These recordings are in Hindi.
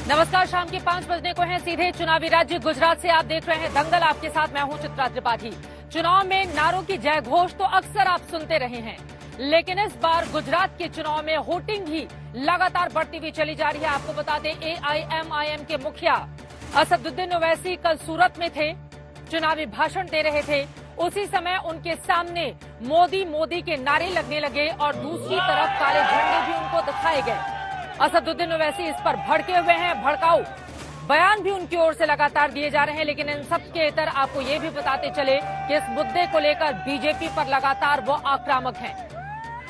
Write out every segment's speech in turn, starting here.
नमस्कार, शाम के 5 बजने को हैं। सीधे चुनावी राज्य गुजरात से आप देख रहे हैं दंगल। आपके साथ मैं हूं चित्रा त्रिपाठी। चुनाव में नारों की जय घोष तो अक्सर आप सुनते रहे हैं, लेकिन इस बार गुजरात के चुनाव में होटिंग भी लगातार बढ़ती हुई चली जा रही है। आपको बता दें, AIMIM के मुखिया असदुद्दीन ओवैसी कल सूरत में थे, चुनावी भाषण दे रहे थे। उसी समय उनके सामने मोदी मोदी के नारे लगने लगे और दूसरी तरफ काले झंडे भी उनको दिखाए गए। असदुद्दीन ओवैसी इस पर भड़के हुए हैं, भड़काऊ बयान भी उनकी ओर से लगातार दिए जा रहे हैं। लेकिन इन सब के इतर आपको ये भी बताते चले कि इस मुद्दे को लेकर बीजेपी पर लगातार वो आक्रामक हैं।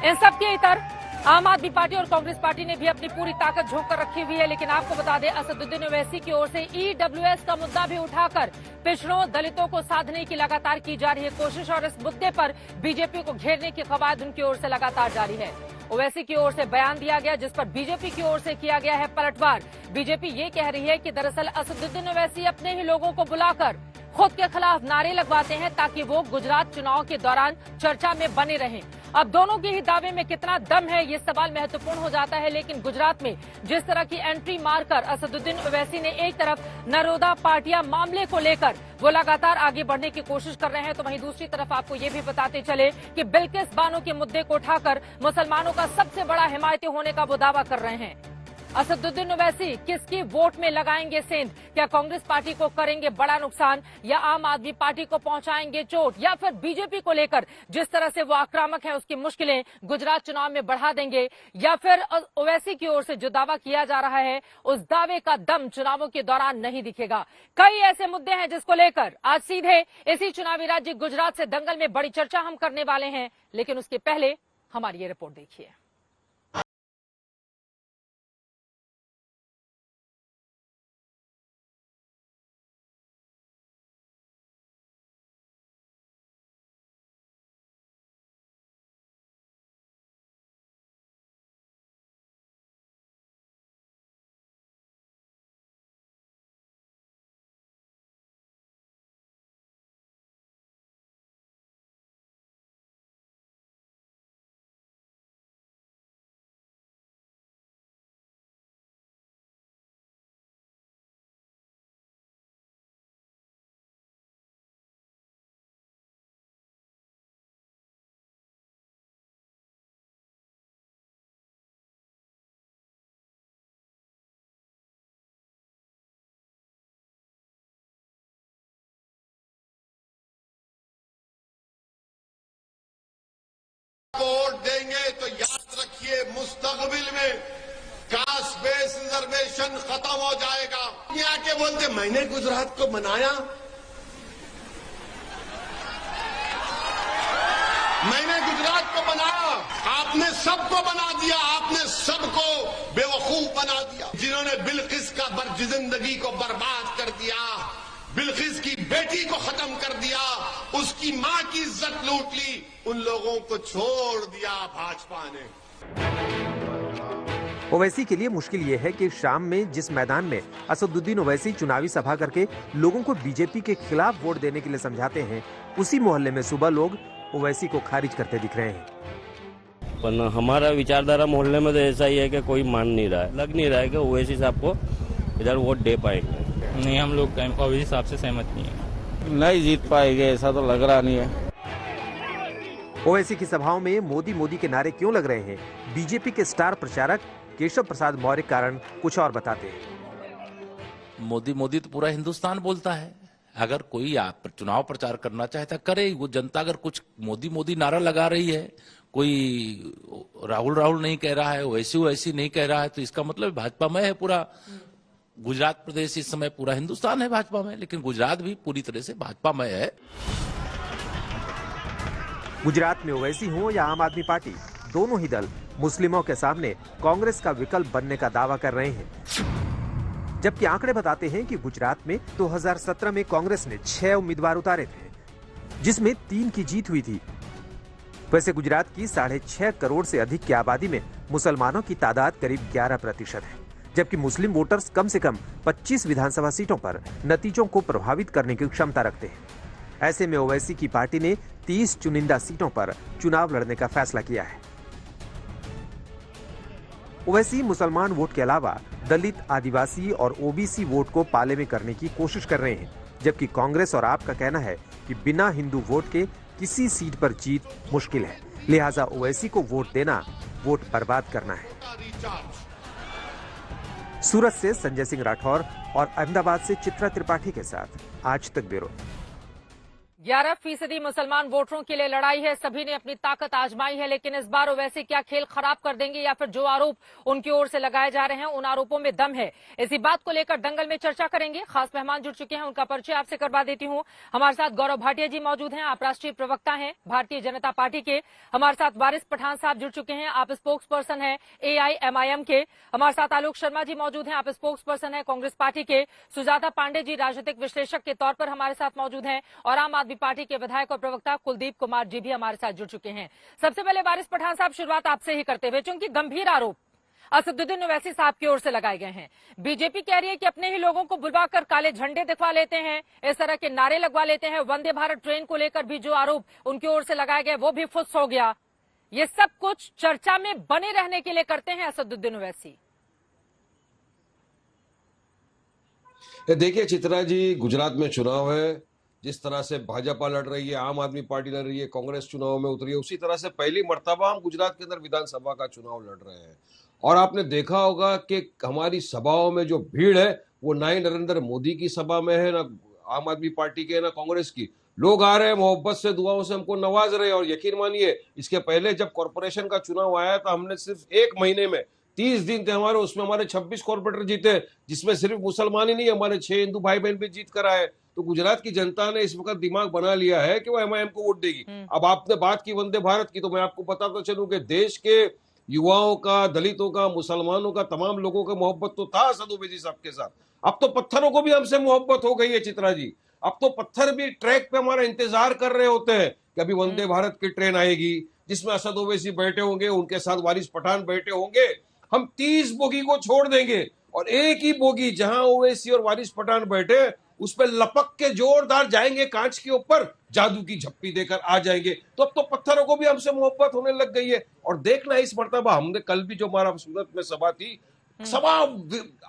इन सब के इतर आम आदमी पार्टी और कांग्रेस पार्टी ने भी अपनी पूरी ताकत झोंक कर रखी हुई है। लेकिन आपको बता दें, असदुद्दीन ओवैसी की ओर से EWS का मुद्दा भी उठाकर पिछड़ों दलितों को साधने की लगातार की जा रही है कोशिश, और इस मुद्दे पर बीजेपी को घेरने की कवायद उनकी ओर से लगातार जारी है। ओवैसी की ओर से बयान दिया गया, जिस पर बीजेपी की ओर से किया गया है पलटवार। बीजेपी ये कह रही है कि दरअसल असदुद्दीन ओवैसी अपने ही लोगों को बुलाकर खुद के खिलाफ नारे लगवाते हैं ताकि वो गुजरात चुनाव के दौरान चर्चा में बने रहें। अब दोनों के ही दावे में कितना दम है, ये सवाल महत्वपूर्ण हो जाता है। लेकिन गुजरात में जिस तरह की एंट्री मारकर असदुद्दीन ओवैसी ने एक तरफ नरोदा पाटिया मामले को लेकर वो लगातार आगे बढ़ने की कोशिश कर रहे हैं, तो वहीं दूसरी तरफ आपको ये भी बताते चले कि बिल्किस बानो के मुद्दे को उठाकर मुसलमानों का सबसे बड़ा हिमायती होने का वो दावा कर रहे हैं। असदुद्दीन ओवैसी किसकी वोट में लगाएंगे सेंध? क्या कांग्रेस पार्टी को करेंगे बड़ा नुकसान, या आम आदमी पार्टी को पहुंचाएंगे चोट, या फिर बीजेपी को लेकर जिस तरह से वो आक्रामक है उसकी मुश्किलें गुजरात चुनाव में बढ़ा देंगे, या फिर ओवैसी की ओर से जो दावा किया जा रहा है उस दावे का दम चुनावों के दौरान नहीं दिखेगा। कई ऐसे मुद्दे हैं जिसको लेकर आज सीधे इसी चुनावी राज्य गुजरात से दंगल में बड़ी चर्चा हम करने वाले हैं। लेकिन उसके पहले हमारी ये रिपोर्ट देखिए। वोट देंगे तो याद रखिए, मुस्तकबिल में कास्ट बेस्ड रिजर्वेशन खत्म हो जाएगा। यहाँ के बोलते मैंने गुजरात को बनाया, मैंने गुजरात को बनाया, आपने सबको बना दिया, आपने सबको बेवकूफ बना दिया। जिन्होंने बिल्किस का जिंदगी को बर्बाद कर दिया, बिल्किस की बेटी को खत्म कर दिया, उसकी मां की इज्जत लूट ली, उन लोगों को छोड़ दिया भाजपा ने। ओवैसी के लिए मुश्किल ये है कि शाम में जिस मैदान में असदुद्दीन ओवैसी चुनावी सभा करके लोगों को बीजेपी के खिलाफ वोट देने के लिए समझाते हैं, उसी मोहल्ले में सुबह लोग ओवैसी को खारिज करते दिख रहे हैं। पर हमारा विचारधारा मोहल्ले में तो ऐसा ही है कि कोई मान नहीं रहा है, लग नहीं रहा है कि ओवैसी साहब को इधर वोट दे पाएंगे। नहीं, हम लोग ओवैसी साहब से सहमत नहीं है। नहीं जीत पाएंगे, ऐसा तो लग रहा नहीं है। ओवैसी की सभाओं में मोदी मोदी के नारे क्यों लग रहे हैं? बीजेपी के स्टार प्रचारक केशव प्रसाद मौर्य कारण कुछ और बताते हैं। मोदी मोदी तो पूरा हिंदुस्तान बोलता है। अगर कोई आप चुनाव प्रचार करना चाहता करे, वो जनता अगर कुछ मोदी मोदी नारा लगा रही है, कोई राहुल राहुल नहीं कह रहा है, ओवैसी नहीं कह रहा है, तो इसका मतलब भाजपा में है पूरा गुजरात प्रदेश। इस समय पूरा हिंदुस्तान है भाजपा में, लेकिन गुजरात भी पूरी तरह से भाजपा में है। गुजरात में ओवैसी हो या आम आदमी पार्टी, दोनों ही दल मुस्लिमों के सामने कांग्रेस का विकल्प बनने का दावा कर रहे हैं। जबकि आंकड़े बताते हैं कि गुजरात में 2017 में कांग्रेस ने 6 उम्मीदवार उतारे थे, जिसमें 3 की जीत हुई थी। वैसे गुजरात की 6.5 करोड़ से अधिक की आबादी में मुसलमानों की तादाद करीब 11% है, जबकि मुस्लिम वोटर्स कम से कम 25 विधानसभा सीटों पर नतीजों को प्रभावित करने की क्षमता रखते हैं। ऐसे में ओवैसी की पार्टी ने 30 चुनिंदा सीटों पर चुनाव लड़ने का फैसला किया है। ओवैसी मुसलमान वोट के अलावा दलित, आदिवासी और ओबीसी वोट को पाले में करने की कोशिश कर रहे हैं, जबकि कांग्रेस और आप का कहना है कि बिना हिंदू वोट के किसी सीट पर जीत मुश्किल है, लिहाजा ओवैसी को वोट देना वोट बर्बाद करना है। सूरत से संजय सिंह राठौर और अहमदाबाद से चित्रा त्रिपाठी के साथ आज तक ब्यूरो। 11% मुसलमान वोटरों के लिए लड़ाई है, सभी ने अपनी ताकत आजमाई है, लेकिन इस बार वैसे क्या खेल खराब कर देंगे या फिर जो आरोप उनकी ओर से लगाए जा रहे हैं उन आरोपों में दम है, इसी बात को लेकर दंगल में चर्चा करेंगे। खास मेहमान जुड़ चुके हैं, उनका परिचय आपसे करवा देती हूं। हमारे साथ गौरव भाटिया जी मौजूद हैं, आप राष्ट्रीय प्रवक्ता हैं भारतीय जनता पार्टी के। हमारे साथ वारिस पठान साहब जुड़ चुके हैं, आप स्पोक्स पर्सन है AIMIM के। हमारे साथ आलोक शर्मा जी मौजूद हैं, आप स्पोक्स पर्सन है कांग्रेस पार्टी के। सुजाता पांडे जी राजनीतिक विश्लेषक के तौर पर हमारे साथ मौजूद हैं और आम आदमी पार्टी के विधायक और प्रवक्ता कुलदीप कुमार जी भी हमारे साथ जुड़ चुके हैं। सबसे पहले वारिस पठान साहब, शुरुआत आपसे ही करते हुए, चूंकि गंभीर आरोप असदुद्दीन ओवैसी साहब की ओर से लगाए गए हैं। बीजेपी कह रही है कि अपने ही लोगों को बुलवाकर काले झंडे दिखवा लेते हैं, इस तरह के नारे लगवा लेते हैं। वंदे भारत ट्रेन को लेकर भी जो आरोप उनकी ओर से लगाए गए वो भी फुस हो गया। ये सब कुछ चर्चा में बने रहने के लिए करते हैं असदुद्दीन ओवैसी। देखिए चित्रा जी, गुजरात में चुनाव है, जिस तरह से भाजपा लड़ रही है, आम आदमी पार्टी लड़ रही है, कांग्रेस चुनाव में उतरी है, उसी तरह से पहली मर्तबा हम गुजरात के अंदर विधानसभा का चुनाव लड़ रहे हैं। और आपने देखा होगा कि हमारी सभाओं में जो भीड़ है वो ना ही नरेंद्र मोदी की सभा में है, ना आम आदमी पार्टी के, ना कांग्रेस की। लोग आ रहे हैं, मोहब्बत से, दुआओं से हमको नवाज रहे हैं। और यकीन मानिए, इसके पहले जब कॉर्पोरेशन का चुनाव आया था, हमने सिर्फ 1 महीने में 30 दिन थे हमारे, उसमें हमारे 26 कॉर्पोरेटर जीते, जिसमें सिर्फ मुसलमान ही नहीं, हमारे 6 हिंदू भाई बहन भी जीत कर आए। तो गुजरात की जनता ने इस वक्त दिमाग बना लिया है कि वो MIM को वोट देगी। अब आपने बात की वंदे भारत की, तो मैं आपको बताता चलूं कि देश के युवाओं का, दलितों का, मुसलमानों का, तमाम लोगों का मोहब्बत तो था असद ओवैसी साहब के साथ। अब तो पत्थरों को भी हमसे मोहब्बत हो गई है चित्रा जी। अब तो पत्थर भी ट्रैक पे हमारा इंतजार कर रहे होते हैं कि अभी वंदे भारत की ट्रेन आएगी, जिसमें असद ओवैसी बैठे होंगे, उनके साथ वारिस पठान बैठे होंगे। हम 30 बोगी को छोड़ देंगे और एक ही बोगी जहां ओवैसी और वारिस पठान बैठे, उस पर लपक के जोरदार जाएंगे, कांच के ऊपर जादू की झप्पी देकर आ जाएंगे। तो अब तो पत्थरों को भी हमसे मोहब्बत होने लग गई है। और देखना इस मर्तबा हमने कल भी जो हमारा सूरत में सभा थी, सभा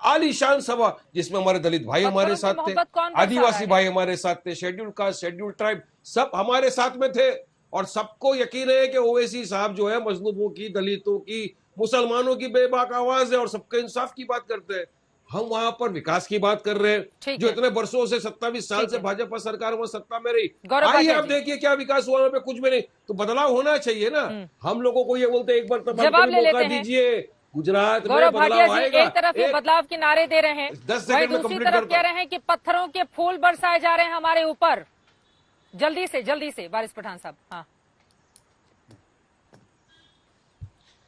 आलीशान सभा, जिसमें हमारे दलित भाई हमारे साथ थे, आदिवासी भाई हमारे साथ थे, शेड्यूल कास्ट, शेड्यूल ट्राइब, सब हमारे साथ में थे। और सबको यकीन है कि ओवैसी साहब जो है मजलूमों की, दलितों की, मुसलमानों की बेबाक आवाज है और सबके इंसाफ की बात करते हैं। हम वहां पर विकास की बात कर रहे हैं, जो इतने वर्षों से 27 साल से भाजपा सरकार वहां सत्ता में रही। आइए आप देखिए क्या विकास हुआ, वहां पे कुछ भी नहीं। तो बदलाव होना चाहिए ना। हम लोगों को ये बोलते एक बार मौका दीजिए, गुजरात में बदलाव आएगा। एक तरफ ये बदलाव के नारे दे रहे हैं, 10 सेकंड में दूसरी तरफ कह रहे हैं कि पत्थरों के फूल बरसाए जा रहे हैं हमारे ऊपर। जल्दी से वारिस पठान साहब। हाँ,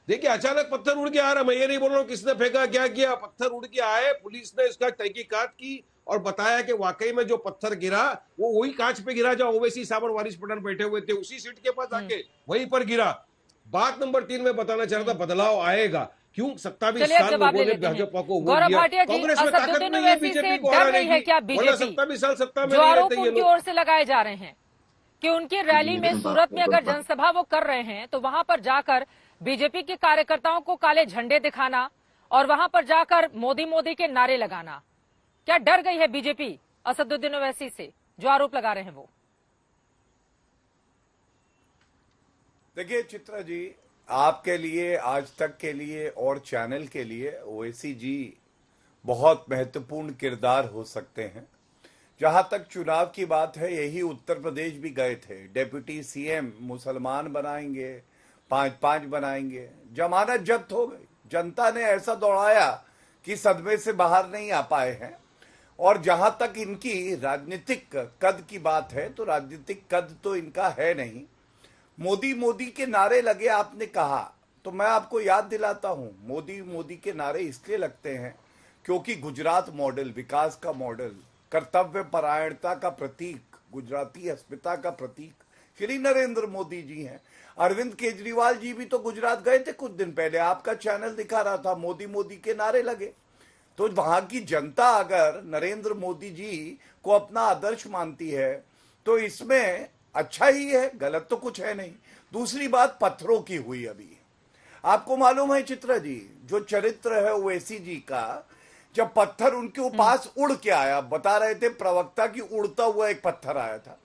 देखिए अचानक पत्थर उड़ के आ रहा, मैं ये नहीं बोल रहा हूँ किसने फेंका, क्या किया, पत्थर उड़ के आए, पुलिस ने इसका तहकीकात की और बताया कि वाकई में जो पत्थर गिरा वो वही कांच पे गिरा जहां ओवैसी साहब और वारिस पठान बैठे हुए थे, उसी सीट के पास आके वहीं पर गिरा। बात नंबर 3 में बताना चाह रहा था, बदलाव आएगा। क्यों 27 साल लोगों ने भाजपा को वोट दिया, कांग्रेस में ताकत नहीं है, बीजेपी को हराने की, 27 साल सत्ता में जो नहीं आरोप रहते ये उनकी लोग। ओर से लगाए जा रहे हैं कि उनकी रैली में, सूरत में अगर जनसभा वो कर रहे हैं तो वहां पर जाकर बीजेपी के कार्यकर्ताओं को काले झंडे दिखाना और वहां पर जाकर मोदी के नारे लगाना। क्या डर गई है बीजेपी असदुद्दीन ओवैसी से, जो आरोप लगा रहे हैं वो? देखिए चित्रा जी, आपके लिए, आज तक के लिए और चैनल के लिए ओवैसी जी बहुत महत्वपूर्ण किरदार हो सकते हैं। जहां तक चुनाव की बात है, यही उत्तर प्रदेश भी गए थे, डेप्यूटी CM मुसलमान बनाएंगे, 5-5 बनाएंगे, जमानत जब्त हो गई। जनता ने ऐसा दौड़ाया कि सदमे से बाहर नहीं आ पाए हैं। और जहां तक इनकी राजनीतिक कद की बात है, तो राजनीतिक कद तो इनका है नहीं। मोदी के नारे लगे, आपने कहा, तो मैं आपको याद दिलाता हूं, मोदी के नारे इसलिए लगते हैं क्योंकि गुजरात मॉडल, विकास का मॉडल, कर्तव्य परायणता का प्रतीक, गुजराती अस्मिता का प्रतीक श्री नरेंद्र मोदी जी हैं। अरविंद केजरीवाल जी भी तो गुजरात गए थे कुछ दिन पहले, आपका चैनल दिखा रहा था, मोदी के नारे लगे। तो वहां की जनता अगर नरेंद्र मोदी जी को अपना आदर्श मानती है तो इसमें अच्छा ही है, गलत तो कुछ है नहीं। दूसरी बात पत्थरों की हुई, आपको मालूम है चित्रा जी, जो चरित्र है ओवैसी जी का, जब पत्थर उनके पास उड़ के आया, बता रहे थे प्रवक्ता की उड़ता हुआ एक पत्थर आया था,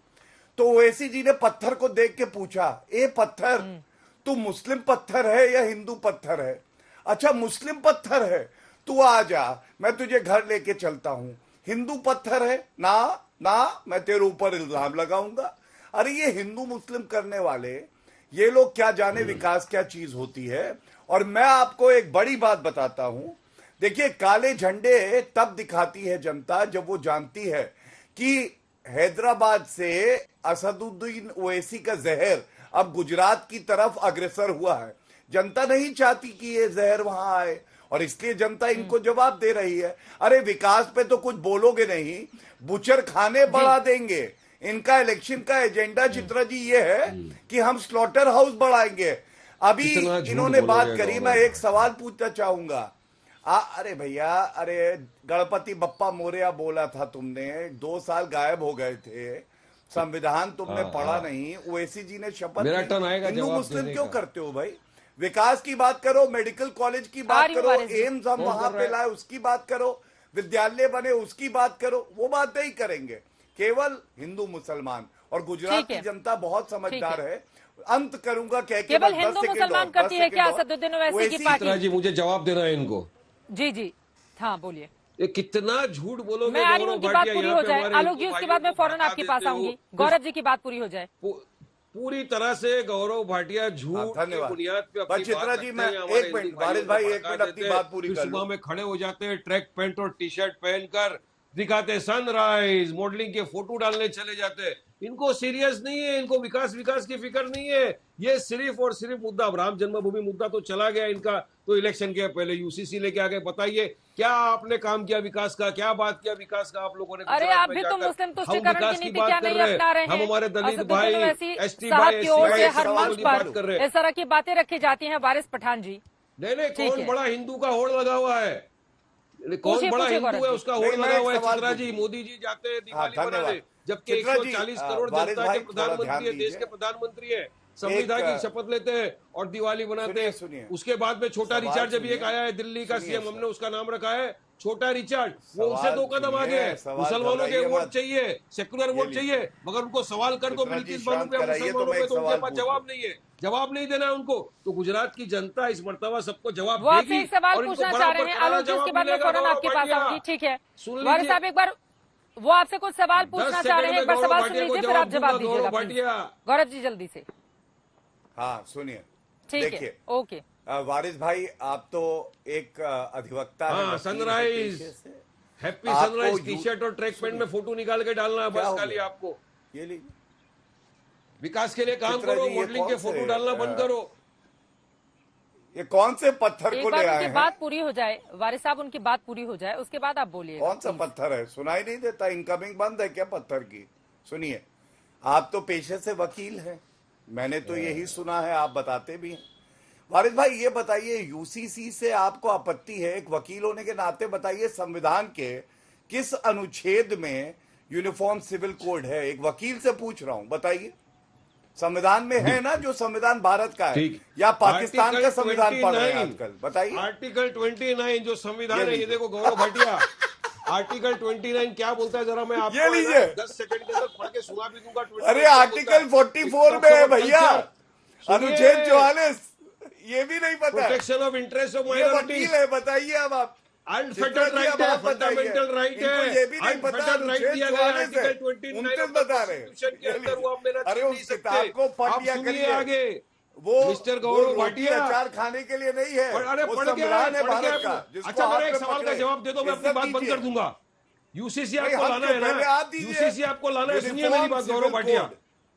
तो ओवैसी जी ने पत्थर को देख के पूछा, ए पत्थर, तू मुस्लिम पत्थर है या हिंदू पत्थर है? अच्छा मुस्लिम पत्थर है, तू आ जा, मैं तुझे घर लेके चलता हूं। हिंदू पत्थर है ना, ना मैं तेरे ऊपर इल्जाम लगाऊंगा। अरे ये हिंदू मुस्लिम करने वाले ये लोग क्या जाने विकास क्या चीज होती है। और मैं आपको एक बड़ी बात बताता हूं, देखिए काले झंडे तब दिखाती है जनता जब वो जानती है कि हैदराबाद से असदुद्दीन ओवैसी का जहर अब गुजरात की तरफ अग्रसर हुआ है। जनता नहीं चाहती कि ये जहर वहां आए और इसलिए जनता इनको जवाब दे रही है। अरे विकास पे तो कुछ बोलोगे नहीं, बुचर खाने बढ़ा देंगे। इनका इलेक्शन का एजेंडा चित्रा जी ये है कि हम स्लॉटर हाउस बढ़ाएंगे। अभी इन्होंने बात करी, मैं एक सवाल पूछना चाहूंगा। अरे भैया, अरे गणपति बप्पा मोरया बोला था तुमने, 2 साल गायब हो गए थे, संविधान तुमने पढ़ा नहीं, ओवैसी जी ने शपथ हिंदू मुस्लिम क्यों करते हो भाई? विकास की बात करो, मेडिकल कॉलेज की बात करो, एम्स हम वहां पे लाए उसकी बात करो, विद्यालय बने उसकी बात करो, वो बात नहीं करेंगे। केवल हिंदू मुसलमान। और गुजरात की जनता बहुत समझदार है। अंत करूंगा कह के, केवल हिंदू मुसलमान करती है क्या असदुद्दीन ओवैसी की पार्टी? जी मुझे जवाब देना है इनको। जी जी हाँ बोलिए। ये कितना झूठ बोलोगे? मैं आ रही हूँ, उनकी बात पूरी हो जाए। आलोक जी उसके बाद मैं फौरन आपके पास आऊंगी। गौरव जी की बात पूरी हो जाए। पूरी तरह से गौरव भाटिया झूठ की बुनियाद पे अपनी चित्रा जी मैं एक मिनट, वारिस भाई एक मिनट अपनी बात पूरी कर लूं। सुबह में खड़े हो जाते हैं ट्रैक पैंट और टी शर्ट पहनकर, दिखाते सनराइज, मॉडलिंग के फोटो डालने चले जाते हैं। इनको सीरियस नहीं है, इनको विकास की फिक्र नहीं है। ये सिर्फ और सिर्फ मुद्दा, राम जन्मभूमि मुद्दा तो चला गया इनका, तो इलेक्शन के पहले यूसीसी लेके आ गए। बताइए क्या आपने काम किया विकास का, क्या बात किया विकास का आप लोगों ने? अरे आप भी तो मुस्लिम तुष्टीकरण की नीति क्या नहीं अपना रहे हैं? हम हमारे दलित भाई, एसटी साहब भाई, की ओर से हर SC मंच पर इस तरह की बातें रखी जाती हैं। वारिस पठान जी, नहीं कौन बड़ा हिंदू का होड़ लगा हुआ है? कौन बड़ा हिंदू है उसका होड़ लगा हुआ है? चित्रा जी, मोदी जी जाते हैं दिवाली मनाने, जबकि 140 करोड़ जनता के प्रधानमंत्री है, देश के प्रधानमंत्री है, संविधान की शपथ लेते हैं और दिवाली मनाते हैं। उसके बाद में छोटा रिचार्ड जब एक आया है दिल्ली का सीएम, हमने उसका नाम रखा है छोटा रिचार्ड, वो उससे 2 कदम आगे है। मुसलमानों के वोट चाहिए, सेक्युलर वोट चाहिए, मगर उनको सवाल कर दो बिल्किस बानो पे मुसलमानों पे, तो उनके पास जवाब नहीं है, जवाब नहीं देना है उनको। तो गुजरात की जनता इस मर्तबा सबको जवाब देगी। एक सवाल पूछना चाह रहे हैं आलोक जी, उसके बाद में फौरन आपके पास आऊंगी। ठीक है वारिस साहब, एक बार वो आपसे कुछ सवाल पूछना चाह रहे हैं, एक बार सवाल सुन लीजिए फिर आप जवाब दीजिएगा। गौरव जी जल्दी से। हाँ सुनिए, ठीक है, ओके। वारिस भाई आप तो एक अधिवक्ता हैं, sunrise, happy sunrise T shirt और ट्रैक पैंट में फोटो निकाल के डालना है बस खाली आपको। ये लीजिए, विकास के लिए काम करो, मॉडलिंग के फोटो डालना बंद करो। ये कौन से पत्थर को ले आए हैं? बात पूरी हो जाए वारिस साहब, उनकी बात पूरी हो जाए उसके बाद आप बोलिए। कौन सा पत्थर है? सुनाई नहीं देता, इनकमिंग बंद है क्या पत्थर की? सुनिए, आप तो पेशे से वकील हैं, मैंने तो यही सुना है, आप बताते भी हैं। वारिस भाई ये बताइए, यूसीसी से आपको आपत्ति है, एक वकील होने के नाते बताइए, संविधान के किस अनुच्छेद में यूनिफॉर्म सिविल कोड है? एक वकील से पूछ रहा हूं, बताइए। संविधान में है ना, जो संविधान भारत का है या पाकिस्तान का संविधान पढ़ रहे हैं आजकल? बताइए। आर्टिकल 29 जो संविधान है, ये देखो गौरव भाटिया, आर्टिकल 29 क्या बोलता है जरा मैं आपको ये लीजिए 10 सेकंड के अंदर पढ़ के सुना भी दूंगा। अरे आर्टिकल 44 में है भैया, अनुच्छेद 44, ये भी नहीं पता। Protection of interest of minorities है, बताइए अब आप। अनफेटर्ड राइट है, फंडामेंटल राइट है, ये भी नहीं पता। राइट दिया गया है आर्टिकल 29 बता रहे के अंदर, वो आप मेरा अरे उस किताब को पढ़ लिया करिए आगे। वो मिस्टर गौरव भाटिया अचार खाने के लिए नहीं है, अरे पढ़ गया है भारत का। अच्छा मेरा एक सवाल का जवाब दे दो, मैं अपनी बात बंद कर दूंगा। यूसीसी आपको लाना है ना, यूसीसी आपको लाना है। सुनिए मेरी बात गौरव भाटिया,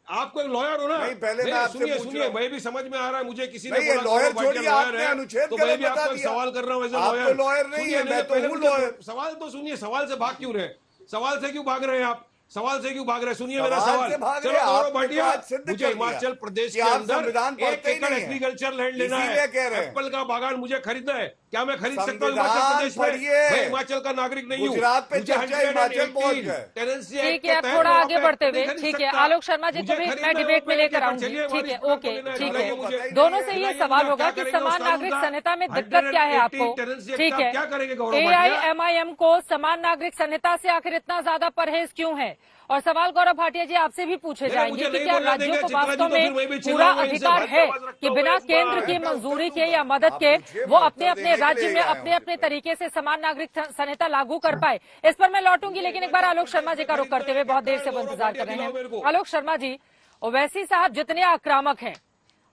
आपको एक लॉयर हो ना? नहीं, पहले मैं सुनिए, मैं भी समझ में आ रहा है, मुझे किसी ने बोला लॉयर छोड़िए, आपने अनुच्छेद तो मैं भी आपको सवाल कर रहा हूँ एज ए लॉयर नहीं है, मैं तो हूँ लॉयर। सवाल तो सुनिए, सवाल से भाग क्यों रहे? सवाल से क्यों भाग रहे हैं आप? सवाल से क्यों भाग रहे? सुनिए मेरा सवाल सवाल। से भाग चलो रहे हैं। गौरव आपने भाटिया, तो आज सिद्ध मुझे कर दिया हिमाचल प्रदेश कि के आप अंदर संविधान 1 पढ़ते ही एकड़ नहीं हैं। एग्रीकल्चर लैंड लेना इसीलिए है, कह रहे हैं। एप्पल का बागान मुझे खरीदना है। क्या मैं खरीद सकता हूँ संविधान हिमाचल प्रदेश में? पढ़िए। मैं हिमाचल का नागरिक नहीं हूँ। गुजरात पे मुझे चर्चा हिमाचल पहुंच 118 गए। टेनेंसी ठीक एक्ट है, के अब तहत थोड़ा मैं आगे वहाँ पे बढ़ते नहीं हुए, खरीद ठीक है, सकता। आलोक शर्मा जी को मुझे भी खरीदना मैं है, डिबेट में वो लेकर पेपर आऊंगी। चलिए, ठीक है, हमारी ओके, लेना है, ठीक बताइए है। मुझे। दोनों से ये बताइए सवाल मुझे, होगा क्या कि करेंगे समान उस्ताद नागरिक उस्ताद? संहिता में दिक्कत क्या है 118 आपको? टेनेंसी एक्ट ठीक का है, क्या करेंगे गौरव भाटिया? AIMIM को समान नागरिक संहिता से आखिर इतना ज्यादा परहेज क्यों है? और सवाल गौरव भाटिया जी आपसे भी पूछे मेरा जाएंगे मुझे कि नहीं क्या बोलने राज्यों देंगे को चित्रा जी, वास्तव तो फिर में मैं भी पूरा चिल्लाऊंगा इनसे। अधिकार है भद्रवाज रखता कि हूँ बिना इस बार। केंद्र की मैं मंजूरी उत्तर के या दूंगा। मदद आप के पूछिए, वो मैं अपने उत्तर अपने देने के राज्य लिए में ही आया अपने हूं अपने चित्रा। तरीके से समान नागरिक संहिता लागू कर पाए? इस पर मैं लौटूंगी, लेकिन एक बार आलोक शर्मा जी का रुख करते हुए, बहुत देर से वो इंतजार कर रहे हैं। आलोक शर्मा जी, ओवैसी साहब जितने आक्रामक हैं,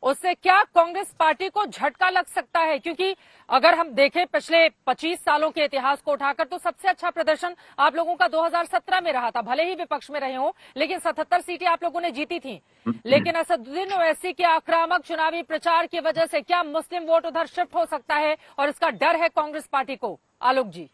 उससे क्या कांग्रेस पार्टी को झटका लग सकता है? क्योंकि अगर हम देखें पिछले 25 सालों के इतिहास को उठाकर तो सबसे अच्छा प्रदर्शन आप लोगों का 2017 में रहा था। भले ही विपक्ष में रहे हों, लेकिन 77 सीटें आप लोगों ने जीती थी। लेकिन असदुद्दीन ओवैसी के आक्रामक चुनावी प्रचार की वजह से क्या मुस्लिम वोट उधर शिफ्ट हो सकता है और इसका डर है कांग्रेस पार्टी को? आलोक जी।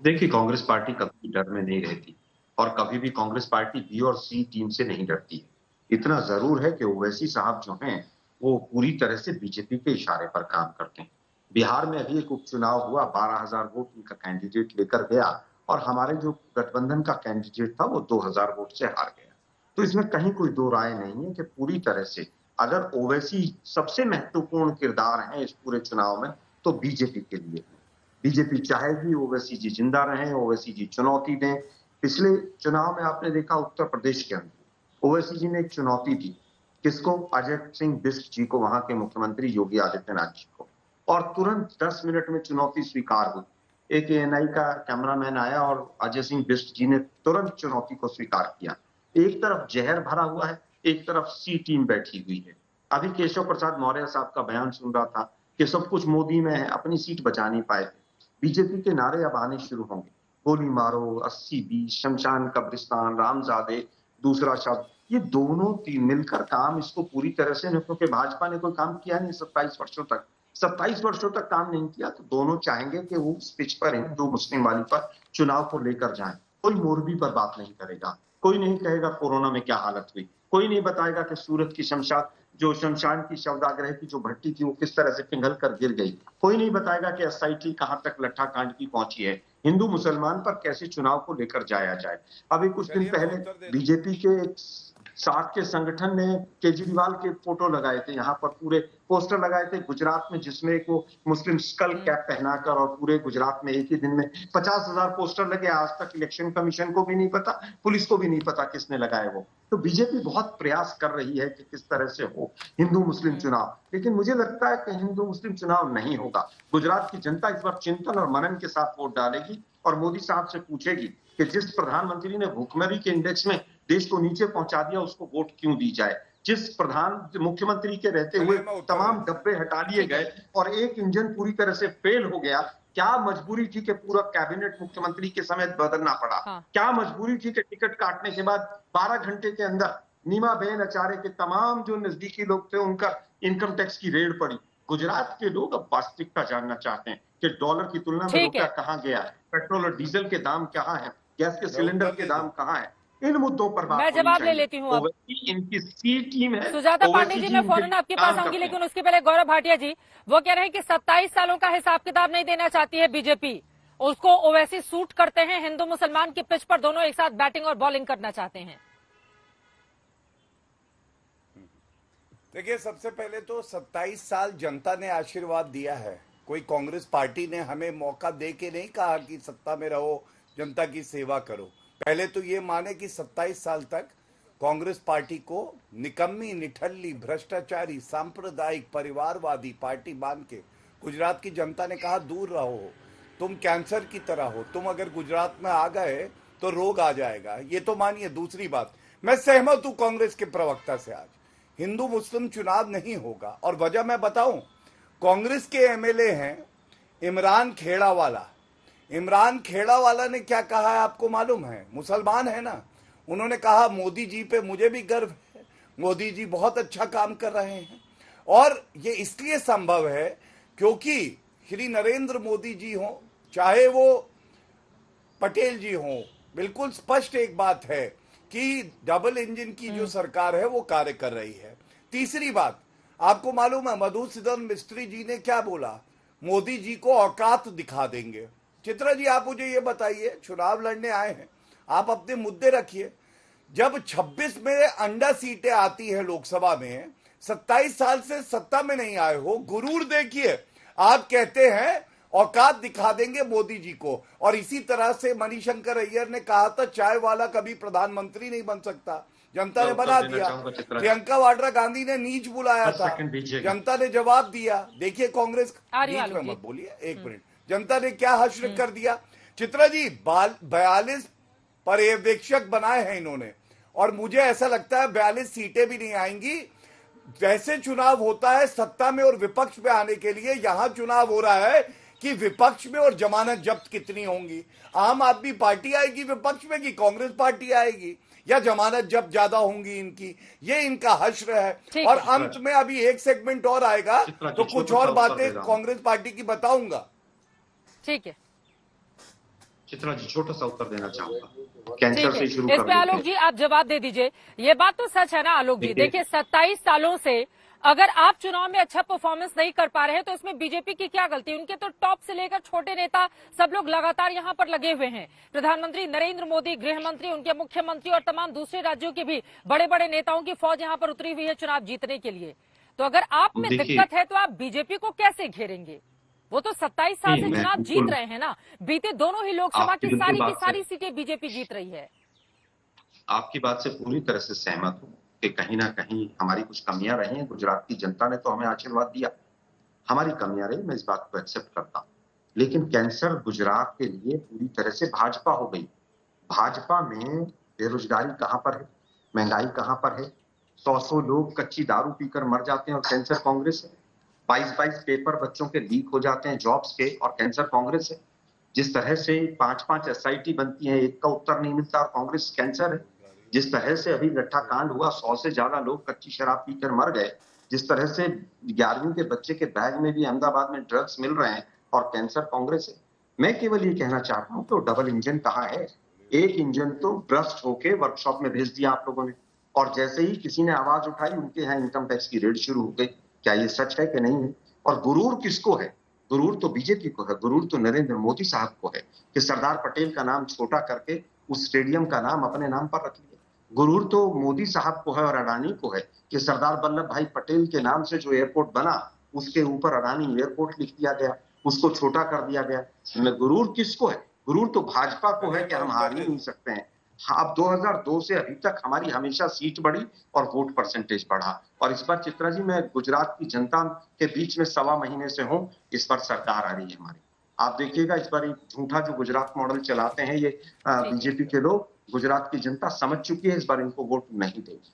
देखिए, कांग्रेस पार्टी कभी डर में नहीं रहती और कभी भी कांग्रेस पार्टी बी और सी टीम से नहीं डरती है। इतना जरूर है कि ओवैसी साहब जो हैं वो पूरी तरह से बीजेपी के इशारे पर काम करते हैं। बिहार में अभी एक उपचुनाव हुआ, 12,000 वोट उनका कैंडिडेट लेकर गया और हमारे जो गठबंधन का कैंडिडेट था वो 2,000 वोट से हार गया। तो इसमें कहीं कोई दो राय नहीं है कि पूरी तरह से अगर ओवैसी सबसे महत्वपूर्ण किरदार है इस पूरे चुनाव में तो बीजेपी के लिए। बीजेपी चाहेगी ओवैसी जी जिंदा रहें, ओवैसी जी चुनौती दें। पिछले चुनाव में आपने देखा उत्तर प्रदेश के अंदर ओवैसी जी ने एक चुनौती दी, किसको? अजय सिंह बिष्ट जी को, वहां के मुख्यमंत्री योगी आदित्यनाथ जी को, और तुरंत 10 मिनट में चुनौती स्वीकार हुई। एक ANI का कैमरामैन आया और अजय सिंह बिष्ट जी ने तुरंत चुनौती को स्वीकार किया। एक तरफ जहर भरा हुआ है, एक तरफ सी टीम बैठी हुई है। अभी केशव प्रसाद मौर्य साहब का बयान सुन रहा था कि सब कुछ मोदी में है, अपनी सीट बचा नहीं पाए थे। बीजेपी के नारे अब आने शुरू होंगे, गोली मारो, 80-20, शमशान कब्रिस्तान, रामजादे, दूसरा शब्द, ये दोनों मिलकर काम इसको पूरी तरह से, क्योंकि भाजपा ने कोई काम किया नहीं 27 वर्षों तक, 27 वर्षों तक काम नहीं किया, तो दोनों चाहेंगे कि वो उस पिच पर हिंदू मुस्लिम वाली पर चुनाव को लेकर जाएं। कोई मोरबी पर बात नहीं करेगा, कोई नहीं कहेगा कोरोना में क्या हालत हुई, कोई नहीं बताएगा कि सूरत की शमशान की शवदाग्रह की जो भट्टी थी वो किस तरह से पिघल कर गिर गई, कोई नहीं बताएगा कि SIT कहां तक लट्ठा कांड की पहुंची है। हिंदू मुसलमान पर कैसे चुनाव को लेकर जाया जाए। अभी कुछ दिन पहले बीजेपी के साथ के संगठन ने केजरीवाल के फोटो लगाए थे, यहाँ पर पूरे पोस्टर लगाए थे गुजरात में, जिसमें एक वो मुस्लिम स्कल कैप पहनाकर, और पूरे गुजरात में एक ही दिन में 50,000 पोस्टर लगे। आज तक इलेक्शन कमीशन को भी नहीं पता, पुलिस को भी नहीं पता किसने लगाए वो। तो बीजेपी बहुत प्रयास कर रही है कि किस तरह से हो हिंदू मुस्लिम चुनाव, लेकिन मुझे लगता है कि हिंदू मुस्लिम चुनाव नहीं होगा। गुजरात की जनता इस बार चिंतन और मनन के साथ वोट डालेगी और मोदी साहब से पूछेगी कि जिस प्रधानमंत्री ने भूखमरी के इंडेक्स में देश को नीचे पहुंचा दिया उसको वोट क्यों दी जाए। जिस मुख्यमंत्री के रहते हुए तमाम डब्बे हटा लिए गए और एक इंजन पूरी तरह से फेल हो गया, क्या मजबूरी थी कि पूरा कैबिनेट मुख्यमंत्री के समेत बदलना पड़ा? क्या मजबूरी थी कि टिकट काटने के बाद 12 घंटे के अंदर नीमाबेन आचार्य के तमाम जो नजदीकी लोग थे उनका इनकम टैक्स की रेड पड़ी? गुजरात के लोग अब वास्तविकता जानना चाहते हैं कि डॉलर की तुलना में रुपया कहां गया, पेट्रोल और डीजल के दाम कहां है, गैस के सिलेंडर के दाम कहां है। इन मुद्दों पर बात मैं जवाब ले लेती हूँ। इनकी सी टीम है। सुजाता पांडे जी, मैं फौरन आपके पास आऊंगी, लेकिन उसके पहले गौरव भाटिया जी, वो कह रहे हैं कि 27 सालों का हिसाब किताब नहीं देना चाहती है बीजेपी, उसको ओवैसी सूट करते हैं, हिंदू मुसलमान की पिच पर दोनों एक साथ बैटिंग और बॉलिंग करना चाहते हैं। देखिए, सबसे पहले तो 27 साल जनता ने आशीर्वाद दिया है। कोई कांग्रेस पार्टी ने हमें मौका दे के नहीं कहा कि सत्ता में रहो, जनता की सेवा करो। पहले तो ये माने कि 27 साल तक कांग्रेस पार्टी को निकम्मी, निठल्ली, भ्रष्टाचारी, सांप्रदायिक, परिवारवादी पार्टी मान के गुजरात की जनता ने कहा दूर रहो, तुम कैंसर की तरह हो, तुम अगर गुजरात में आ गए तो रोग आ जाएगा। ये तो मानिए। दूसरी बात, मैं सहमत हूं कांग्रेस के प्रवक्ता से, आज हिंदू मुस्लिम चुनाव नहीं होगा। और वजह मैं बताऊं, कांग्रेस के MLA हैं इमरान खेड़ावाला। इमरान खेड़ावाला ने क्या कहा है आपको मालूम है? मुसलमान है ना। उन्होंने कहा मोदी जी पे मुझे भी गर्व है, मोदी जी बहुत अच्छा काम कर रहे हैं। और ये इसलिए संभव है क्योंकि श्री नरेंद्र मोदी जी हों, चाहे वो पटेल जी हों, बिल्कुल स्पष्ट एक बात है कि डबल इंजन की जो सरकार है वो कार्य कर रही है। तीसरी बात, आपको मालूम है मधुसूदन मिस्त्री जी ने क्या बोला, मोदी जी को औकात दिखा देंगे। चित्रा जी, आप मुझे ये बताइए, चुनाव लड़ने आए हैं, आप अपने मुद्दे रखिए। जब 26 में अंडा सीटें आती है लोकसभा में, 27 साल से सत्ता में नहीं आए हो, गुरूर देखिए। आप कहते हैं औकात दिखा देंगे मोदी जी को। और इसी तरह से मणिशंकर अय्यर ने कहा था चाय वाला कभी प्रधानमंत्री नहीं बन सकता, जनता ने बना दिया। प्रियंका वाड्रा गांधी ने नीच बुलाया था, जनता ने जवाब दिया। देखिए कांग्रेस, बीच में मत बोलिए, एक मिनट, जनता ने क्या हश्र कर दिया। चित्रा जी, 42 पर्यवेक्षक बनाए हैं इन्होंने, और मुझे ऐसा लगता है 42 सीटें भी नहीं आएंगी। जैसे चुनाव होता है सत्ता में और विपक्ष में आने के लिए, यहां चुनाव हो रहा है कि विपक्ष में और जमानत जब्त कितनी होंगी। आम आदमी पार्टी आएगी विपक्ष में कि कांग्रेस पार्टी आएगी, या जमानत जब्त ज्यादा होंगी इनकी, ये इनका हश्र है। और अंत में अभी एक सेगमेंट और आएगा तो कुछ और बातें कांग्रेस पार्टी की बताऊंगा। ठीक है चित्रा जी, छोटा सा उत्तर देना चाहूंगा, कैंसर से शुरू इस पे आलोक जी आप जवाब दे दीजिए। ये बात तो सच है ना आलोक जी, देखिए 27 सालों से अगर आप चुनाव में अच्छा परफॉर्मेंस नहीं कर पा रहे हैं तो इसमें बीजेपी की क्या गलती? उनके तो टॉप से लेकर छोटे नेता सब लोग लगातार यहाँ पर लगे हुए हैं। प्रधानमंत्री नरेंद्र मोदी, गृह मंत्री, उनके मुख्यमंत्री और तमाम दूसरे राज्यों के भी बड़े बड़े नेताओं की फौज यहाँ पर उतरी हुई है चुनाव जीतने के लिए। तो अगर आप में दिक्कत है तो आप बीजेपी को कैसे घेरेंगे? वो तो 27 साल से चुनाव जीत रहे हैं ना, बीते दोनों ही लोकसभा की सारी सीटें बीजेपी जीत रही है। आपकी बात से पूरी तरह से सहमत हूँ कि कहीं ना कहीं हमारी कुछ कमियां रही हैं। गुजरात की जनता ने तो हमें आशीर्वाद दिया, हमारी कमियां रही, मैं इस बात को एक्सेप्ट करता हूं। लेकिन कैंसर गुजरात के लिए पूरी तरह से भाजपा हो गई। भाजपा में बेरोजगारी कहां पर है, महंगाई कहां पर है, 100 लोग कच्ची दारू पीकर मर जाते हैं और कैंसर कांग्रेस है। 22 पेपर बच्चों के लीक हो जाते हैं जॉब्स के और कैंसर कांग्रेस है। जिस तरह से 5 SIT बनती है, एक का उत्तर नहीं मिलता और कांग्रेस कैंसर है। जिस तरह से अभी लट्ठा कांड हुआ, 100 से ज्यादा लोग कच्ची शराब पीकर मर गए। जिस तरह से 11वीं के बच्चे के बैग में भी अहमदाबाद में ड्रग्स मिल रहे हैं और कैंसर कांग्रेस है। मैं केवल ये कहना चाहता हूँ तो डबल इंजन कहाँ है? एक इंजन तो ब्रस्ट होके वर्कशॉप में भेज दिया आप लोगों ने, और जैसे ही किसी ने आवाज उठाई उनके यहाँ इनकम टैक्स की रेड शुरू हो गई। क्या ये सच है कि नहीं है? और गुरूर किसको है? गुरूर तो बीजेपी को है, गुरूर तो नरेंद्र मोदी साहब को है कि सरदार पटेल का नाम छोटा करके उस स्टेडियम का नाम अपने नाम पर रख लिया। गुरूर तो मोदी साहब को है और अडानी को है कि सरदार वल्लभ भाई पटेल के नाम से जो एयरपोर्ट बना उसके ऊपर अडानी एयरपोर्ट लिख दिया गया, उसको छोटा कर दिया गया। गुरूर किसको है? गुरूर तो भाजपा को है कि हम हार ही नहीं सकते हैं। अब 2002 से अभी तक हमारी हमेशा सीट बढ़ी और वोट परसेंटेज बढ़ा। और इस बार चित्रा जी, मैं गुजरात की जनता के बीच में 1.25 महीने से हूं, इस बार सरकार आ रही है हमारी। आप देखिएगा इस बार झूठा जो गुजरात मॉडल चलाते हैं ये बीजेपी के लोग, गुजरात की जनता समझ चुकी है, इस बार इनको वोट नहीं देगी।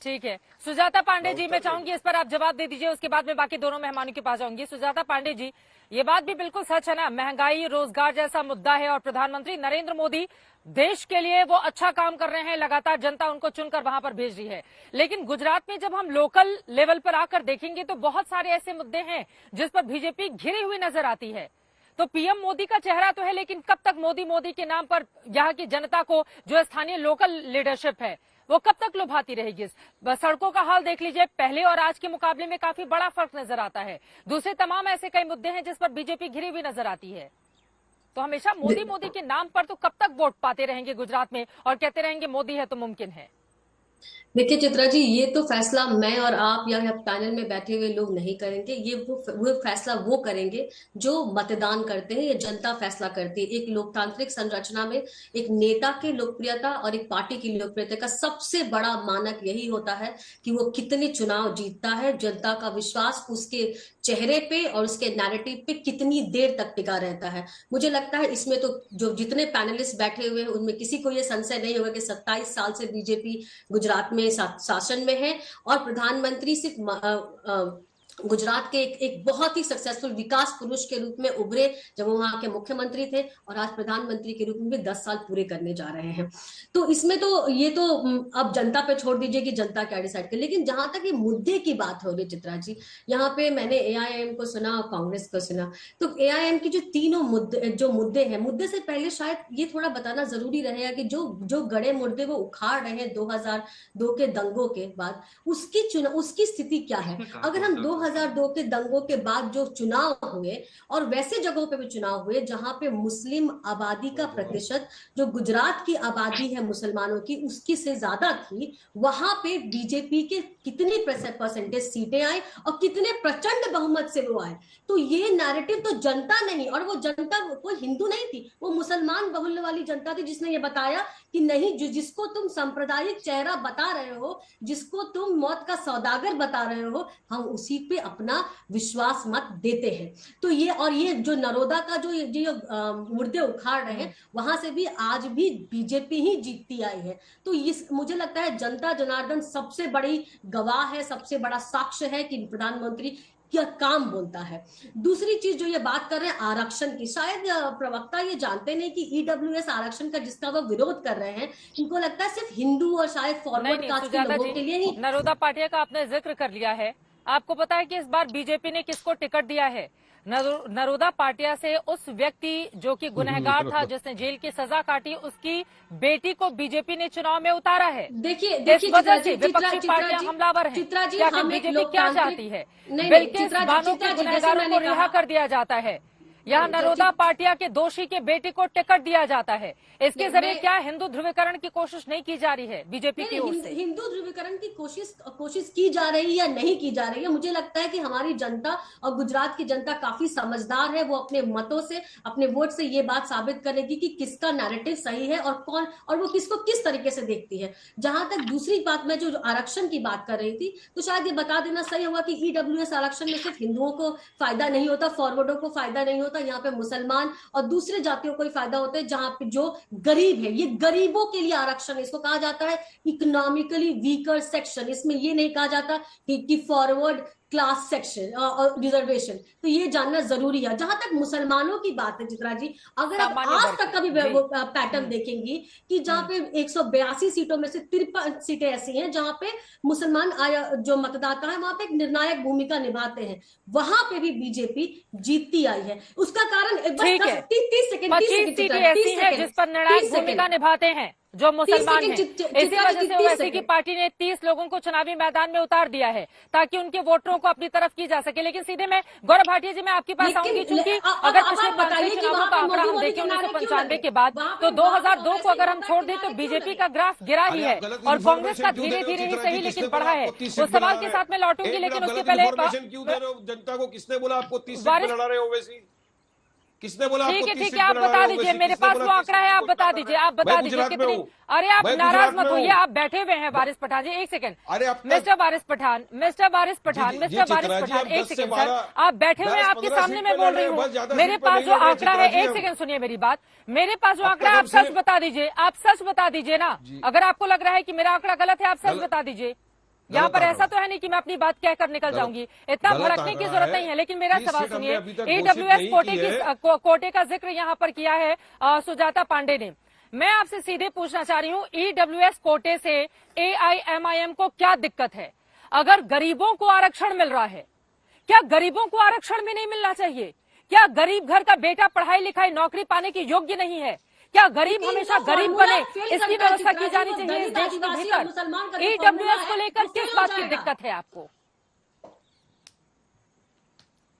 ठीक है, सुजाता पांडे जी, मैं चाहूंगी इस पर आप जवाब दे दीजिए, उसके बाद मैं बाकी दोनों मेहमानों के पास जाऊंगी। सुजाता पांडे जी, ये बात भी बिल्कुल सच है ना, महंगाई, रोजगार जैसा मुद्दा है और प्रधानमंत्री नरेंद्र मोदी देश के लिए वो अच्छा काम कर रहे हैं, लगातार जनता उनको चुनकर वहां पर भेज रही है। लेकिन गुजरात में जब हम लोकल लेवल पर आकर देखेंगे तो बहुत सारे ऐसे मुद्दे हैं जिस पर बीजेपी घिरी हुई नजर आती है। तो पीएम मोदी का चेहरा तो है, लेकिन कब तक मोदी के नाम पर यहाँ की जनता को, जो स्थानीय लोकल लीडरशिप है, वो कब तक लुभाती रहेगी? सड़कों का हाल देख लीजिए, पहले और आज के मुकाबले में काफी बड़ा फर्क नजर आता है। दूसरे तमाम ऐसे कई मुद्दे हैं जिस पर बीजेपी घिरी हुई नजर आती है। तो हमेशा मोदी के नाम पर तो कब तक वोट पाते रहेंगे गुजरात में और कहते रहेंगे मोदी है तो मुमकिन है? देखिए चित्रा जी, ये तो फैसला मैं और आप या पैनल में बैठे हुए लोग नहीं करेंगे। ये वो फैसला वो करेंगे जो मतदान करते हैं, ये जनता फैसला करती है। एक लोकतांत्रिक संरचना में एक नेता की लोकप्रियता और एक पार्टी की लोकप्रियता का सबसे बड़ा मानक यही होता है कि वो कितने चुनाव जीतता है। जनता का विश्वास उसके चेहरे पे और उसके नैरेटिव पे कितनी देर तक टिका रहता है। मुझे लगता है इसमें तो जो जितने पैनलिस्ट बैठे हुए हैं उनमें किसी को ये संशय नहीं होगा कि 27 साल से बीजेपी गुजरात में शासन में है और प्रधानमंत्री सिर्फ गुजरात के एक बहुत ही सक्सेसफुल विकास पुरुष के रूप में उभरे जब वो वहां के मुख्यमंत्री थे, और आज प्रधानमंत्री के रूप में भी 10 साल पूरे करने जा रहे हैं। तो इसमें तो ये तो अब जनता पे छोड़ दीजिए कि जनता क्या डिसाइड करे। लेकिन जहां तक ये मुद्दे की बात हो रही चित्रा जी, यहाँ पे मैंने AIM को सुना और कांग्रेस को सुना। तो AIM की जो तीनों मुद्दे हैं, मुद्दे से पहले शायद ये थोड़ा बताना जरूरी रहेगा कि जो गड़े मुद्दे वो उखाड़ रहे हैं 2002 के दंगों के बाद, उसकी स्थिति क्या है। अगर हम 2002 के दंगों के बाद जो चुनाव हुए, और वैसे जगहों पे भी चुनाव हुए जहां पे मुस्लिम आबादी का प्रतिशत, जो गुजरात की आबादी है मुसलमानों की, उसकी से ज्यादा थी, वहां पे बीजेपी के कितनी परसेंटेज सीटें आई और कितने प्रचंड बहुमत से वो आए। तो ये नैरेटिव तो जनता नहीं, और वो जनता कोई हिंदू नहीं थी, वो मुसलमान बहुल्य वाली जनता थी जिसने ये बताया कि नहीं, जिसको तुम सांप्रदायिक चेहरा बता रहे हो, जिसको तुम मौत का सौदागर बता रहे हो, हम उसी पे अपना विश्वास मत देते हैं। तो ये जो नरोदा का जो मुद्दे उखाड़ रहे हैं, वहां से भी आज भी बीजेपी ही जीतती आई है। तो मुझे लगता है जनता जनार्दन सबसे बड़ी गवाह है, सबसे बड़ा साक्ष्य है कि प्रधानमंत्री क्या काम बोलता है। दूसरी चीज जो ये बात कर रहे हैं आरक्षण की, शायद प्रवक्ता ये जानते नहीं कि EWS आरक्षण का जिसका वो विरोध कर रहे हैं, इनको लगता है सिर्फ हिंदू और शायद फॉरवर्ड कास्ट के लोगों के लिए ही। नरोदा पाटिया का आपने जिक्र कर लिया है। आपको पता है कि इस बार बीजेपी ने किसको टिकट दिया है? नरोदा पाटिया से उस व्यक्ति जो कि गुनहगार था, जिसने जेल की सजा काटी, उसकी बेटी को बीजेपी ने चुनाव में उतारा है। देखिए विपक्षी पार्टियां हमलावर हैं। क्या बीजेपी क्या चाहती है? बिल्किस बानो के गुनहगारों को रिहा कर दिया जाता है। यहाँ नरोदा पाटिया के दोषी के बेटे को टिकट दिया जाता है। इसके जरिए क्या हिंदू ध्रुवीकरण की कोशिश नहीं की जा रही है बीजेपी की ओर से? हिंदू ध्रुवीकरण की कोशिश की जा रही है या नहीं की जा रही है, मुझे लगता है कि हमारी जनता और गुजरात की जनता काफी समझदार है। वो अपने मतों से, अपने वोट से ये बात साबित करेगी कि किसका नैरेटिव सही है और वो किसको किस तरीके से देखती है। जहां तक दूसरी बात में जो आरक्षण की बात कर रही थी, तो शायद ये बता देना सही होगा कि EWS आरक्षण में सिर्फ हिंदुओं को फायदा नहीं होता, फॉरवर्डों को फायदा नहीं होता, यहाँ पे मुसलमान और दूसरे जातियों को ही फायदा होता है। जहां पे जो गरीब है, ये गरीबों के लिए आरक्षण, इसको कहा जाता है इकोनॉमिकली वीकर सेक्शन। इसमें ये नहीं कहा जाता कि फॉरवर्ड क्लास सेक्शन और रिजर्वेशन। तो ये जानना जरूरी है। जहां तक मुसलमानों की बात है चित्रा जी, अगर आप आज तक का भी पैटर्न देखेंगी कि जहां पे 182 सीटों में से 53 सीटें ऐसी हैं जहां पे मुसलमान जो मतदाता है वहां पे एक निर्णायक भूमिका निभाते हैं, वहां पे भी बीजेपी जीतती आई है। उसका कारण 30 सेकंड ऐसी है जिस पर निर्णायक भूमिका निभाते हैं जो मुसलमान हैं। इसी वजह से ओवैसी की पार्टी ने 30 लोगों को चुनावी मैदान में उतार दिया है ताकि उनके वोटरों को अपनी तरफ की जा सके। लेकिन सीधे मैं गौरव भाटिया जी, मैं आपके पास आऊंगी, चूंकि अगर पिछले 5 चुनावों का आंकड़ा हम देखें 1995 के बाद, तो 2002 को अगर हम छोड़ दें तो बीजेपी का ग्राफ गिरा ही है और कांग्रेस का धीरे धीरे ही सही लेकिन बढ़ा है। उस सवाल के साथ मैं लौटूंगी, लेकिन उसके पहले जनता को किसने बोला आपको 30 सीट लड़ा रहे ओवैसी? किसने बोला? ठीक है, आप बता दीजिए, मेरे पास वो आंकड़ा है, आप बता दीजिए कितनी। अरे आप नाराज मत होइए, आप बैठे हुए हैं वारिस पठान जी, एक सेकंड। मिस्टर वारिस पठान, एक सेकंड सर, आप बैठे हुए हैं, आपके सामने मैं बोल रही हूँ। मेरे पास जो आंकड़ा है, एक सेकंड सुनिए मेरी बात, मेरे पास जो आंकड़ा है आप सच बता दीजिए, आप सच बता दीजिए ना। अगर आपको लग रहा है कि मेरा आंकड़ा गलत है, आप सच बता दीजिए। यहाँ पर ऐसा तो है नहीं कि मैं अपनी बात कहकर निकल जाऊंगी, इतना भड़कने की जरूरत नहीं है। लेकिन मेरा सवाल सुनिए, EWS कोटे का जिक्र यहाँ पर किया है सुजाता पांडे ने। मैं आपसे सीधे पूछना चाह रही हूँ, EWS कोटे से AIMIM को क्या दिक्कत है? अगर गरीबों को आरक्षण मिल रहा है, क्या गरीबों को आरक्षण भी नहीं मिलना चाहिए? क्या गरीब घर का बेटा पढ़ाई लिखाई नौकरी पाने के योग्य नहीं है? क्या गरीब हमेशा गरीब बने, इसकी व्यवस्था की जानी चाहिए इस देश के भीतर? EWS को लेकर किस बात की दिक्कत है आपको?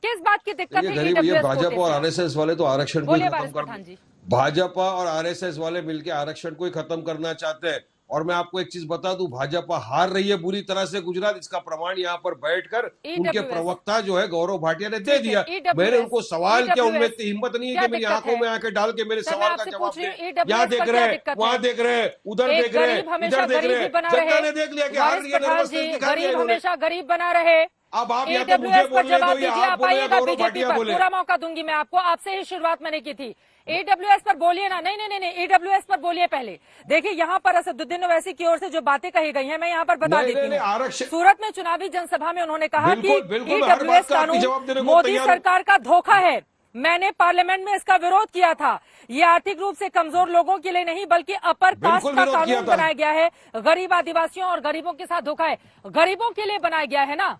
किस बात की दिक्कत है? ये भाजपा और RSS वाले तो आरक्षण को खत्म कर, भाजपा और RSS वाले मिलकर आरक्षण को ही खत्म करना चाहते हैं। और मैं आपको एक चीज बता दूं, भाजपा हार रही है बुरी तरह से गुजरात, इसका प्रमाण यहाँ पर बैठकर उनके प्रवक्ता जो है गौरव भाटिया ने दे दिया। मैंने उनको सवाल किया, उनमें इतनी हिम्मत नहीं है कि मेरी आंखों में आके डाल के मेरे सवाल का जवाब दे। यहाँ देख रहे हैं, वहाँ देख रहे हैं, उधर देख रहे हैं, इधर देख रहे हैं, जनता ने देख लिया कि हार रही है, गरीब हमेशा गरीब बना रहे। अब आप या तो मुझे AWS पर बोलने जवाब दो या दीजिए, आप आप बोले या आइएगा गौरव बीजेपी भाटिया पर, बोले। पूरा मौका दूंगी मैं आपको, आपसे ही शुरुआत मैंने की थी। AWS पर बोलिए ना। नहीं नहीं नहीं, AWS पर बोलिए पहले। देखिए यहाँ पर असदुद्दीन ओवैसी की ओर से जो बातें कही गई हैं, मैं यहाँ पर बता देती हूँ। आरक्षण सूरत में चुनावी जनसभा में उन्होंने कहा कि बिल्कुल, मैं हर बात AWS का आपकी जवाब देने कानून को मोदी तैयार हूं। सरकार का धोखा है। मैंने पार्लियामेंट में इसका विरोध किया था। ये आर्थिक रूप से कमजोर लोगों के लिए नहीं बल्कि अपर कास्ट का कानून बनाया गया है। गरीब आदिवासियों और गरीबों के साथ धोखा है। गरीबों के लिए बनाया गया है ना।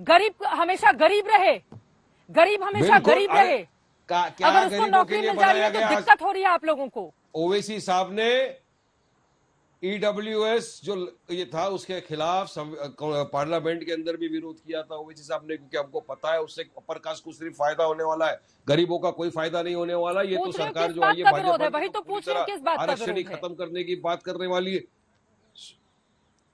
गरीब हमेशा गरीब रहे, गरीब हमेशा गरीब रहे। अगर उसको नौकरी मिल जा रही है तो दिक्कत हो रही है आप लोगों को। ओवैसी साहब ने ईडब्ल्यूएस जो ये था उसके खिलाफ पार्लियामेंट के अंदर भी विरोध किया था ओवैसी साहब ने, क्योंकि हमको पता है उससे अपर कास्ट को सिर्फ फायदा होने वाला है, गरीबों का कोई फायदा नहीं होने वाला। ये तो सरकार जो आई है भाजपा आरक्षण ही खत्म करने की बात करने वाली है।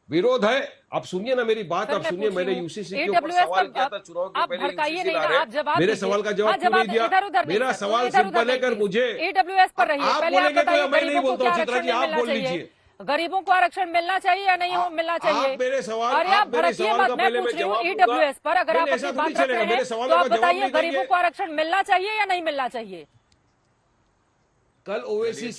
विरोध है। आप सुनिए ना मेरी बात, आप सुनिए। मैंने यूसीसी के ऊपर सवाल किया था चुनाव के पहले, यूसीसी ला रहे, मेरे सवाल का जवाब क्यों नहीं दिया? मेरा सवाल सिंपल है, कर मुझे AWS पर रहिए। आप बोलेंगे तो मैं नहीं बोलता हूँ। चित्रा जी आप बोल लीजिए। गरीबों को आरक्षण मिलना चाहिए या नहीं मिलना चाहिए? मेरे सवाल, अरे आप भड़किए मत, मैं पूछ रही हूँ AWS पर। अगर आप अपनी बात रख रहे हैं तो आप बताइए गरीबों को आरक्षण मिलना चाहिए या नहीं मिलना चाहिए? कल ओवैसी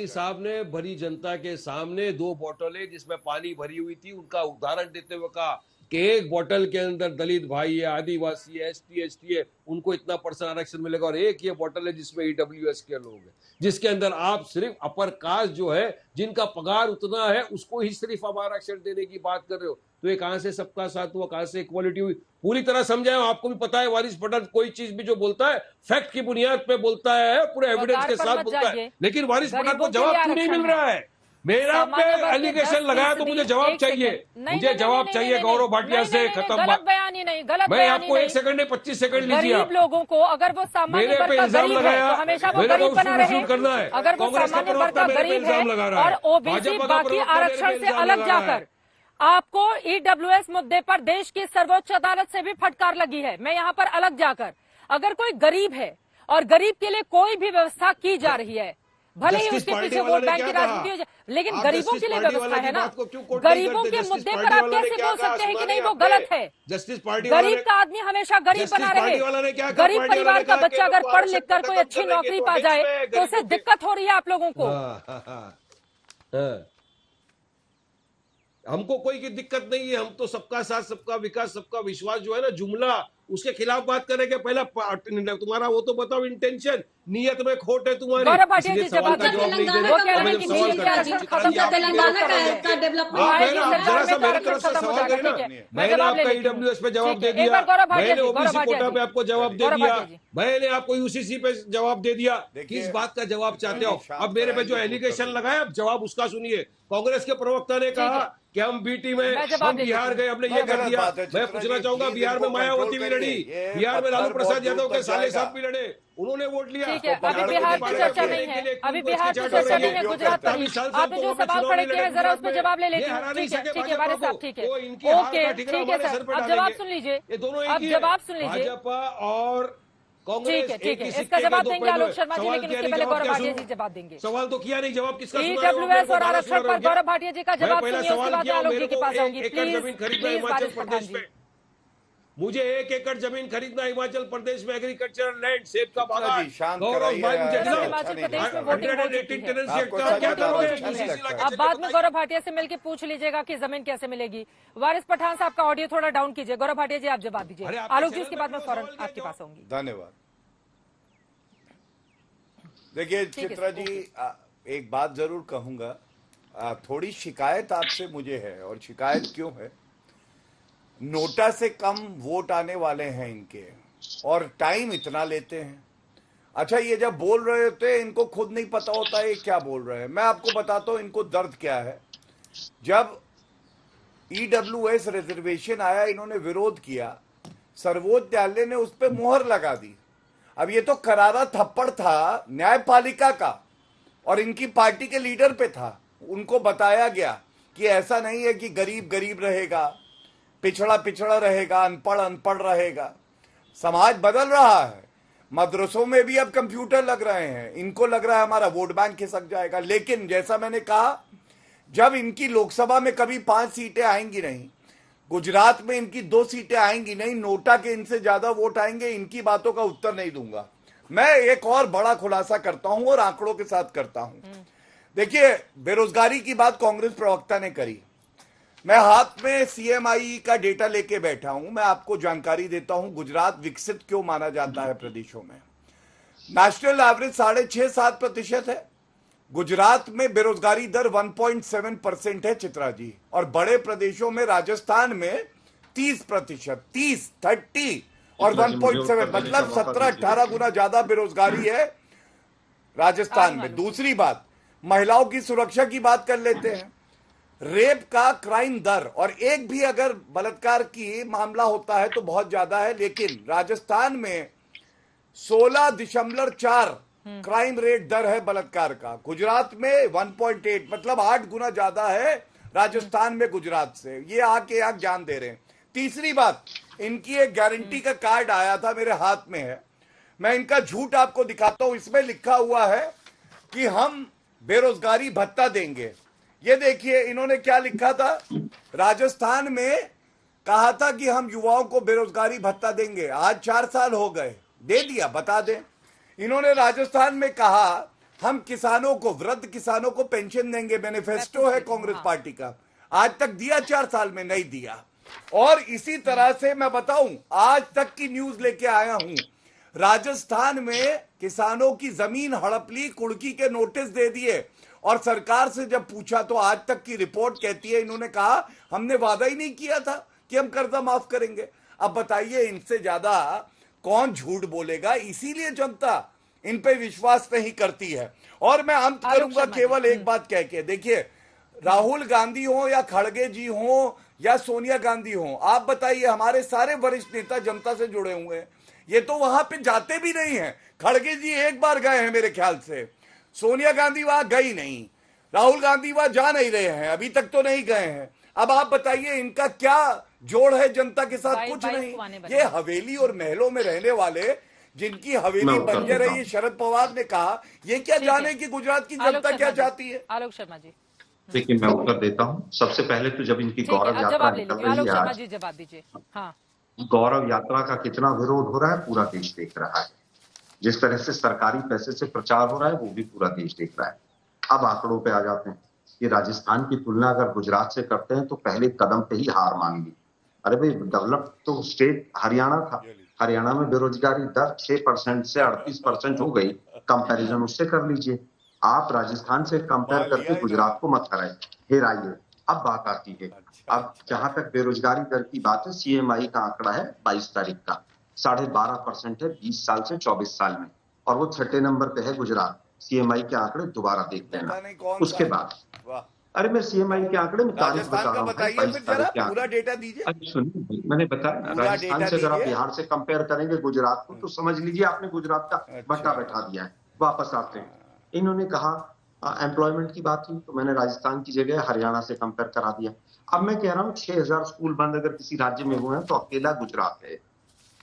साहब ने भरी जनता के सामने 2 बोतलें जिसमें पानी भरी हुई थी उनका उदाहरण देते हुए कहा कि एक बोतल के अंदर दलित भाई है, आदिवासी है, ST है, उनको इतना % आरक्षण मिलेगा, और एक ये बोतल है जिसमें EWS के लोग हैं, जिसके अंदर आप सिर्फ अपर कास्ट जो है जिनका पगार उतना है उसको ही सिर्फ आप आरक्षण देने की बात कर रहे हो। तो ये कहां से सबका साथ हुआ, कहां से इक्वालिटी हुई? पूरी तरह समझाए। आपको भी पता है वारिस पठान कोई चीज भी जो बोलता है फैक्ट की बुनियाद पे बोलता है, पूरे एविडेंस के साथ बोलता है, लेकिन वारिस पठान को जवाब क्यों नहीं मिल रहा है? मेरा पे एलिगेशन लगाया तो मुझे जवाब चाहिए, मुझे जवाब चाहिए गौरव भाटिया से। खत्म गलत बयान ही नहीं, गलत मैं आपको 1 सेकंड नहीं 25 सेकंड लीजिए। गरीब लोगों को अगर वो सामान्य मेरे पे वर्ग का इल्जाम गरीब है लगाया, तो हमेशा वो मेरे को गरीब बना रहे। करना है। अगर वो सामान्य वर्ग का गरीब है और ओबीसी बाकी आरक्षण से अलग जाकर आपको EWS मुद्दे पर देश की सर्वोच्च अदालत से भी फटकार लगी है। मैं यहाँ पर अलग जाकर, अगर कोई गरीब है और गरीब के लिए कोई भी व्यवस्था की जा रही है, भले ही उसके पीछे वोट बैंक की राजनीति हो जाए, लेकिन गरीबों के लिए व्यवस्था है ना। गरीबों के मुद्दे पर आप कैसे बोल सकते हैं कि नहीं वो गलत है? जस्टिस पार्टी गरीब का आदमी हमेशा गरीब बना रहे। गरीब परिवार का बच्चा अगर पढ़ लिख कर कोई अच्छी नौकरी पा जाए तो उसे दिक्कत हो रही है आप लोगों को। हमको कोई की दिक्कत नहीं है। हम तो सबका साथ, सबका विकास, सबका विश्वास जो है ना जुमला, उसके खिलाफ बात करेंगे। पहला तुम्हारा वो तो बताओ इंटेंशन, नियत में खोट है तुम्हारी। गौरव भाटिया जी सवाल का जवाब नहीं दे रहे। जरा सा मेरी तरफ से सवाल करें ना। मैंने आपका EWS पे जवाब दे दिया, मैंने ओबीसी कोटा पे आपको जवाब दे दिया, मैंने आपको UCC पे जवाब दे दिया। किस बात का जवाब चाहते हो? अब मेरे पे जो एलिगेशन लगाया अब जवाब उसका सुनिए। कांग्रेस के प्रवक्ता ने कहा कि हम बीटी में हम बिहार गए, हमने ये कर दिया। मैं पूछना चाहूंगा, बिहार में मायावती भी लड़ी, बिहार में लालू प्रसाद यादव के साले साहब भी लड़े, उन्होंने वोट लिया। ठीक है, अभी बिहार की चर्चा नहीं है, अभी बिहार की चर्चा नहीं है, गुजरात पर ही। आपने जो सवाल खड़े किए हैं जरा उस पर जवाब ले लेते हैं। ठीक है वारिस साहब, ठीक है, ओके, ठीक है सर, अब जवाब सुन लीजिए, अब जवाब सुन लीजिए। भाजपा और ठीक है, ठीक है, इसका जवाब देंगे आलोक शर्मा जी, लेकिन उसके पहले गौरव भाटिया जी जवाब देंगे। सवाल तो किया नहीं, जवाब किसका? EWS और आरक्षण पर गौरव भाटिया जी का जवाब सुनिए, उसके बाद आलोक जी के पास आऊंगी। प्लीज वारिस पठान जी। मुझे 1 एकड़ जमीन खरीदना हिमाचल प्रदेश में, एग्रीकल्चरल लैंड, सेब का बागान। अब बाद में गौरव भाटिया से मिलकर पूछ लीजिएगा कि जमीन कैसे मिलेगी। वारिस पठान साहब का ऑडियो थोड़ा डाउन कीजिए। गौरव भाटिया जी आप जवाब दीजिए, आलोक जी उसके बाद मैं फौरन आपके पास आऊंगी। धन्यवाद। देखिए चित्रा जी, एक बात जरूर कहूंगा, थोड़ी शिकायत आपसे मुझे है। और शिकायत क्यों है? नोटा से कम वोट आने वाले हैं इनके, और टाइम इतना लेते हैं। अच्छा, ये जब बोल रहे होते हैं इनको खुद नहीं पता होता है ये क्या बोल रहे हैं। मैं आपको बताता हूं इनको दर्द क्या है। जब EWS रिजर्वेशन आया, इन्होंने विरोध किया, सर्वोच्च न्यायालय ने उस पर मुहर लगा दी। अब ये तो करारा थप्पड़ था न्यायपालिका का और इनकी पार्टी के लीडर पे था। उनको बताया गया कि ऐसा नहीं है कि गरीब गरीब रहेगा, पिछड़ा पिछड़ा रहेगा, अनपढ़ अनपढ़ रहेगा। समाज बदल रहा है, मदरसों में भी अब कंप्यूटर लग रहे हैं। इनको लग रहा है हमारा वोट बैंक खिसक जाएगा। लेकिन जैसा मैंने कहा, जब इनकी लोकसभा में कभी 5 सीटें आएंगी नहीं, गुजरात में इनकी 2 सीटें आएंगी नहीं, नोटा के इनसे ज्यादा वोट आएंगे, इनकी बातों का उत्तर नहीं दूंगा। मैं एक और बड़ा खुलासा करता हूं और आंकड़ों के साथ करता हूं। देखिए, बेरोजगारी की बात कांग्रेस प्रवक्ता ने करी। मैं हाथ में CMI का डेटा लेके बैठा हूं। मैं आपको जानकारी देता हूं गुजरात विकसित क्यों माना जाता है प्रदेशों में। नेशनल एवरेज 6.5-7% है। गुजरात में बेरोजगारी दर 1.7% है चित्रा जी, और बड़े प्रदेशों में राजस्थान में 30%, 30 और 1.7 मतलब 17-18 गुना ज्यादा बेरोजगारी है राजस्थान में। दूसरी बात, महिलाओं की सुरक्षा की बात कर लेते हैं। रेप का क्राइम दर, और एक भी अगर बलात्कार की मामला होता है तो बहुत ज्यादा है, लेकिन राजस्थान में 16.4 क्राइम रेट दर है बलात्कार का। गुजरात में 1.8 मतलब 8 गुना ज्यादा है राजस्थान में गुजरात से। ये आके आप जान दे रहे हैं। तीसरी बात, इनकी एक गारंटी का कार्ड आया था, मेरे हाथ में है, मैं इनका झूठ आपको दिखाता हूं। इसमें लिखा हुआ है कि हम बेरोजगारी भत्ता देंगे। ये देखिए इन्होंने क्या लिखा था। राजस्थान में कहा था कि हम युवाओं को बेरोजगारी भत्ता देंगे, आज 4 साल हो गए, दे दिया, बता दें। इन्होंने राजस्थान में कहा हम किसानों को, वृद्ध किसानों को पेंशन देंगे, मैनिफेस्टो है कांग्रेस पार्टी का, आज तक दिया? 4 साल में नहीं दिया। और इसी तरह से मैं बताऊं, आज तक की न्यूज लेके आया हूं, राजस्थान में किसानों की जमीन हड़प ली, कुड़की के नोटिस दे दिए, और सरकार से जब पूछा तो आज तक की रिपोर्ट कहती है इन्होंने कहा हमने वादा ही नहीं किया था कि हम कर्जा माफ करेंगे। अब बताइए इनसे ज्यादा कौन झूठ बोलेगा? इसीलिए जनता इन पे विश्वास नहीं करती है। और मैं अंत करूंगा केवल एक बात कह के, देखिए राहुल गांधी हो या खड़गे जी हो या सोनिया गांधी हो, आप बताइए, हमारे सारे वरिष्ठ नेता जनता से जुड़े हुए हैं, ये तो वहां पे जाते भी नहीं है। खड़गे जी एक बार गए हैं मेरे ख्याल से, सोनिया गांधी वहां गई नहीं, राहुल गांधी वहां जा नहीं रहे हैं, अभी तक तो नहीं गए हैं। अब आप बताइए इनका क्या जोड़ है जनता के साथ? कुछ नहीं। ये हवेली और महलों में रहने वाले, जिनकी हवेली बंजर है, ये शरद पवार ने कहा, ये क्या जाने कि गुजरात की जनता क्या चाहती है? आलोक शर्मा जी, देखिए मैं उत्तर देता हूं। सबसे पहले तो जब इनकी गौरव यात्रा निकल रही है आज, जवाब दीजिए। हाँ, गौरव यात्रा का कितना विरोध हो रहा है पूरा देश देख रहा है। जिस तरह से सरकारी पैसे से प्रचार हो रहा है वो भी पूरा देश देख रहा है। अब आंकड़ों पे आ जाते हैं। ये राजस्थान की तुलना अगर गुजरात से करते हैं तो पहले कदम पे ही हार मान ली। अरे भाई, डेवलप तो स्टेट हरियाणा था, हरियाणा में बेरोजगारी दर 6% से 38% हो गई। कंपैरिजन उससे कर लीजिए। आप राजस्थान से कंपेयर करके गुजरात को मत कराइए, फिर आइए। अब बात आती है, अब जहां तक बेरोजगारी दर की बात है, CMI का आंकड़ा है 22 तारीख का, 12.5% है 20 साल से 24 साल में, और वो 6ठे नंबर पे है गुजरात। CMI के आंकड़े दोबारा देख लेना। उसके बाद अरे मैं CMI के आंकड़े में तारीख बता रहा हूँ, 22 तारीख के पूरा डेटा दीजिए। अरे सुनिए, मैंने बताया राजस्थान से अगर आप बिहार से कंपेयर करेंगे गुजरात को तो समझ लीजिए आपने गुजरात का भट्टा बैठा दिया है। वापस आते हैं, इन्होंने कहा एम्प्लॉयमेंट की बात हुई तो मैंने राजस्थान की जगह हरियाणा से कंपेयर करा दिया। अब मैं कह रहा हूँ 6000 स्कूल बंद अगर किसी राज्य में हुए हैं तो अकेला गुजरात है।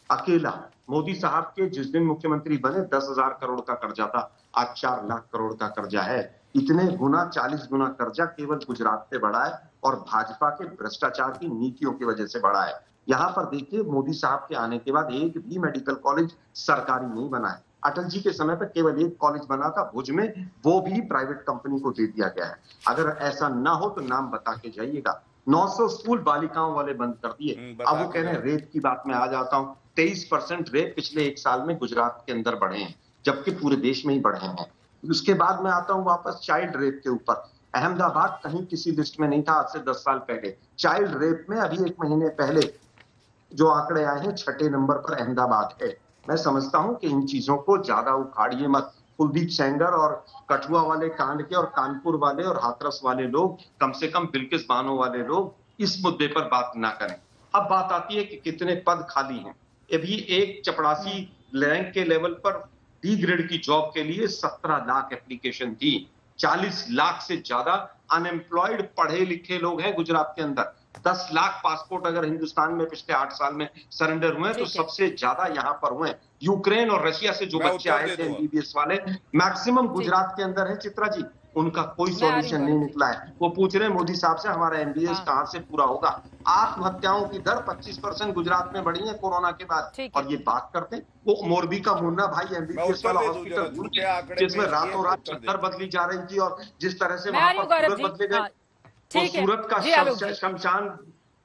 अकेला मोदी साहब के जिस दिन मुख्यमंत्री बने 10,000 करोड़ का कर्जा था, आज 4 लाख करोड़ का कर्जा है। इतने गुना 40 गुना कर्जा केवल गुजरात से बढ़ा है, और भाजपा के भ्रष्टाचार की नीतियों की वजह से बढ़ा है। यहाँ पर देखिए, मोदी साहब के आने के बाद एक भी मेडिकल कॉलेज सरकारी नहीं बना है। अटल जी के समय पर केवल एक कॉलेज बना था भुज में, वो भी प्राइवेट कंपनी को दे दिया गया है। अगर ऐसा ना हो तो नाम बता के जाइएगा। 900 स्कूल बालिकाओं वाले बंद कर दिए। अब वो कह रहे हैं रेप की बात में आ जाता हूँ, 23% रेप पिछले 1 साल में गुजरात के अंदर बढ़े हैं, जबकि पूरे देश में ही बढ़े हैं। उसके बाद मैं आता हूँ वापस चाइल्ड रेप के ऊपर। अहमदाबाद कहीं किसी लिस्ट में नहीं था आज से 10 साल पहले। चाइल्ड रेप में अभी 1 महीने पहले जो आंकड़े आए हैं 6ठे नंबर पर अहमदाबाद है। मैं समझता हूं कि इन चीजों को ज्यादा उखाड़िए मत। कुलदीप सेंगर और कठुआ वाले कांड के और कानपुर वाले और हाथरस वाले लोग, कम से कम बिल्किस बानो वाले लोग इस मुद्दे पर बात ना करें। अब बात आती है कि कितने पद खाली हैं। अभी एक चपरासी रैंक के लेवल पर डी ग्रेड की जॉब के लिए 17 लाख एप्लीकेशन थी। 40 लाख से ज्यादा अनएम्प्लॉयड पढ़े लिखे लोग हैं गुजरात के अंदर। 10 लाख पासपोर्ट अगर हिंदुस्तान में पिछले 8 साल में सरेंडर हुए तो सबसे ज्यादा यहाँ पर हुए। यूक्रेन और रशिया से जो बच्चे आए थे MBBS वाले, मैक्सिमम गुजरात के अंदर है चित्रा जी। उनका कोई सॉल्यूशन नहीं निकला है। वो पूछ रहे हैं मोदी साहब से हमारा MBBS कहां से पूरा होगा। आत्महत्याओं की दर 25% गुजरात में बढ़ी है कोरोना के बाद, और ये बात करते हैं वो मोरबी का मुन्ना भाई MBBS वाला हॉस्पिटल भूल गए, जिसमें रातों रात चद्दर बदली जा रही थी और जिस तरह से वहां पर सूरत बदले गए, वो सूरत का शमशान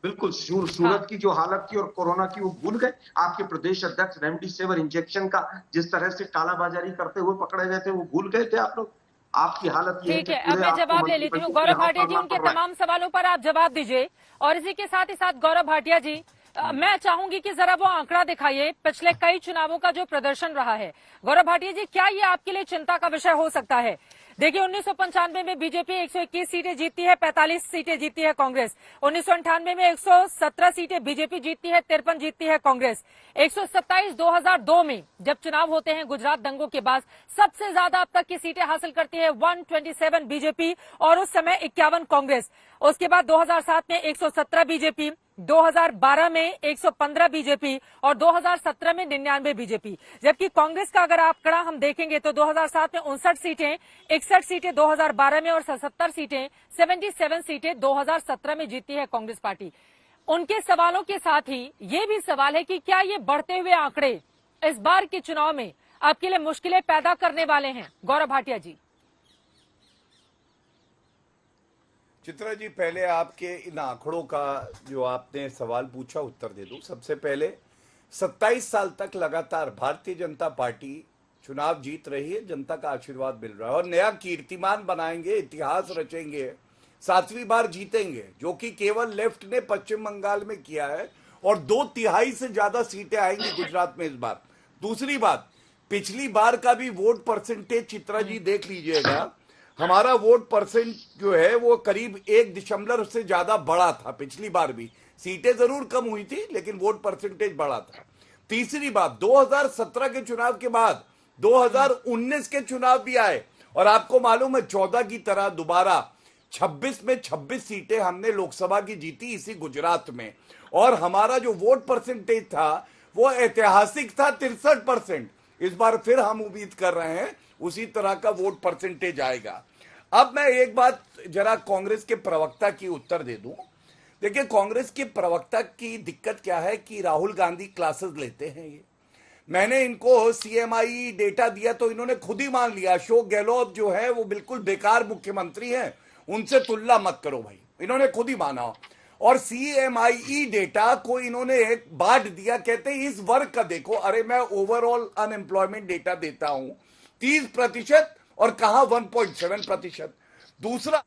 बिल्कुल सूरत की जो हालत थी और कोरोना की वो भूल गए। आपके प्रदेश अध्यक्ष रेमडेसिविर इंजेक्शन का जिस तरह से कालाबाजारी करते हुए पकड़े गए थे वो भूल गए थे आप लोग। आपकी हालत ये ठीक है, अब मैं जवाब ले लेती हूँ। गौरव भाटिया जी, उनके तमाम सवालों पर आप जवाब दीजिए। और इसी के साथ ही साथ गौरव भाटिया जी, मैं चाहूंगी कि जरा वो आंकड़ा दिखाइए पिछले कई चुनावों का जो प्रदर्शन रहा है। गौरव भाटिया जी, क्या ये आपके लिए चिंता का विषय हो सकता है? देखिए, 1995 में बीजेपी 121 सीटें जीतती है, 45 सीटें जीतती है कांग्रेस। 1998 में 117 सीटें बीजेपी जीतती है, 53 जीतती है कांग्रेस। 127 2002 में जब चुनाव होते हैं गुजरात दंगों के बाद, सबसे ज्यादा अब तक की सीटें हासिल करती है 127 बीजेपी और उस समय 51 कांग्रेस। उसके बाद 2007 में 117 बीजेपी, 2012 में 115 बीजेपी और 2017 में 99 बीजेपी। जबकि कांग्रेस का अगर आंकड़ा हम देखेंगे तो 2007 में 59 सीटें, 61 सीटें 2012 में और 77 सीटें 77 सीटें 2017 में जीती है कांग्रेस पार्टी। उनके सवालों के साथ ही ये भी सवाल है कि क्या ये बढ़ते हुए आंकड़े इस बार के चुनाव में आपके लिए मुश्किलें पैदा करने वाले हैं? गौरव भाटिया जी। चित्रा जी, पहले आपके इन आंकड़ों का जो आपने सवाल पूछा उत्तर दे दूं। सबसे पहले 27 साल तक लगातार भारतीय जनता पार्टी चुनाव जीत रही है, जनता का आशीर्वाद मिल रहा है और नया कीर्तिमान बनाएंगे, इतिहास रचेंगे, 7वीं बार जीतेंगे, जो कि केवल लेफ्ट ने पश्चिम बंगाल में किया है और 2/3 से ज्यादा सीटें आएंगी गुजरात में इस बार। दूसरी बात, पिछली बार का भी वोट परसेंटेज चित्रा जी देख लीजिएगा, हमारा वोट परसेंट जो है वो करीब 1 से ज्यादा बढ़ा था। पिछली बार भी सीटें जरूर कम हुई थी लेकिन वोट परसेंटेज बढ़ा था। तीसरी बात, 2017 के चुनाव के बाद 2019 के चुनाव भी आए और आपको मालूम है 14 की तरह दोबारा 26 में 26 सीटें हमने लोकसभा की जीती इसी गुजरात में, और हमारा जो वोट परसेंटेज था वो ऐतिहासिक था 63%। इस बार फिर हम उम्मीद कर रहे हैं उसी तरह का वोट परसेंटेज आएगा। अब मैं एक बात जरा कांग्रेस के प्रवक्ता की उत्तर दे दूं। देखिए, कांग्रेस के प्रवक्ता की दिक्कत क्या है कि राहुल गांधी क्लासेस लेते हैं। ये मैंने इनको CMI डेटा दिया तो इन्होंने खुद ही मान लिया अशोक गहलोत जो है वो बिल्कुल बेकार मुख्यमंत्री हैं, उनसे तुलना मत करो भाई, इन्होंने खुद ही माना। और CMI डेटा को इन्होंने एक बांट दिया, कहते हैं इस वर्ग का देखो। अरे मैं ओवरऑल अनएम्प्लॉयमेंट डेटा देता हूं 30% और कहा 1.7%। दूसरा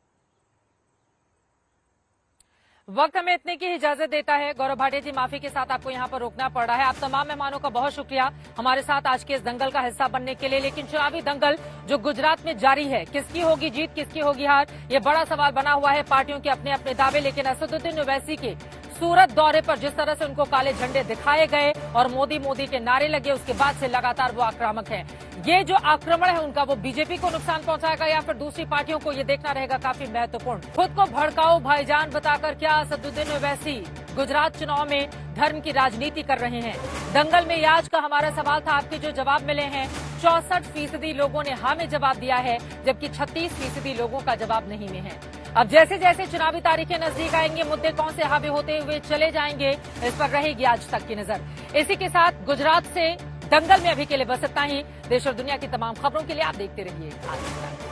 वक्त हमें इतने की इजाजत देता है। गौरव भाटिया जी, माफी के साथ आपको यहाँ पर रोकना पड़ रहा है। आप तमाम मेहमानों का बहुत शुक्रिया हमारे साथ आज के इस दंगल का हिस्सा बनने के लिए। लेकिन चुनावी दंगल जो गुजरात में जारी है, किसकी होगी जीत, किसकी होगी हार, ये बड़ा सवाल बना हुआ है। पार्टियों के अपने अपने दावे, लेकिन असदुद्दीन ओवैसी के सूरत दौरे पर जिस तरह से उनको काले झंडे दिखाए गए और मोदी मोदी के नारे लगे, उसके बाद से लगातार वो आक्रामक हैं। ये जो आक्रमण है उनका, वो बीजेपी को नुकसान पहुंचाएगा या फिर दूसरी पार्टियों को, ये देखना रहेगा काफी महत्वपूर्ण। खुद को भड़काऊ भाईजान बताकर क्या असदुद्दीन ओवैसी गुजरात चुनाव में धर्म की राजनीति कर रहे हैं? दंगल में आज का हमारा सवाल था, आपके जो जवाब मिले हैं 64% लोगों ने हाँ में जवाब दिया है, जबकि 36% लोगों का जवाब नहीं में है। अब जैसे जैसे चुनावी तारीखें नजदीक आएंगे, मुद्दे कौन से हावी होते हुए चले जाएंगे, इस पर रहेगी आज तक की नजर। इसी के साथ गुजरात से दंगल में अभी के लिए बस इतना ही। देश और दुनिया की तमाम खबरों के लिए आप देखते रहिए आज तक।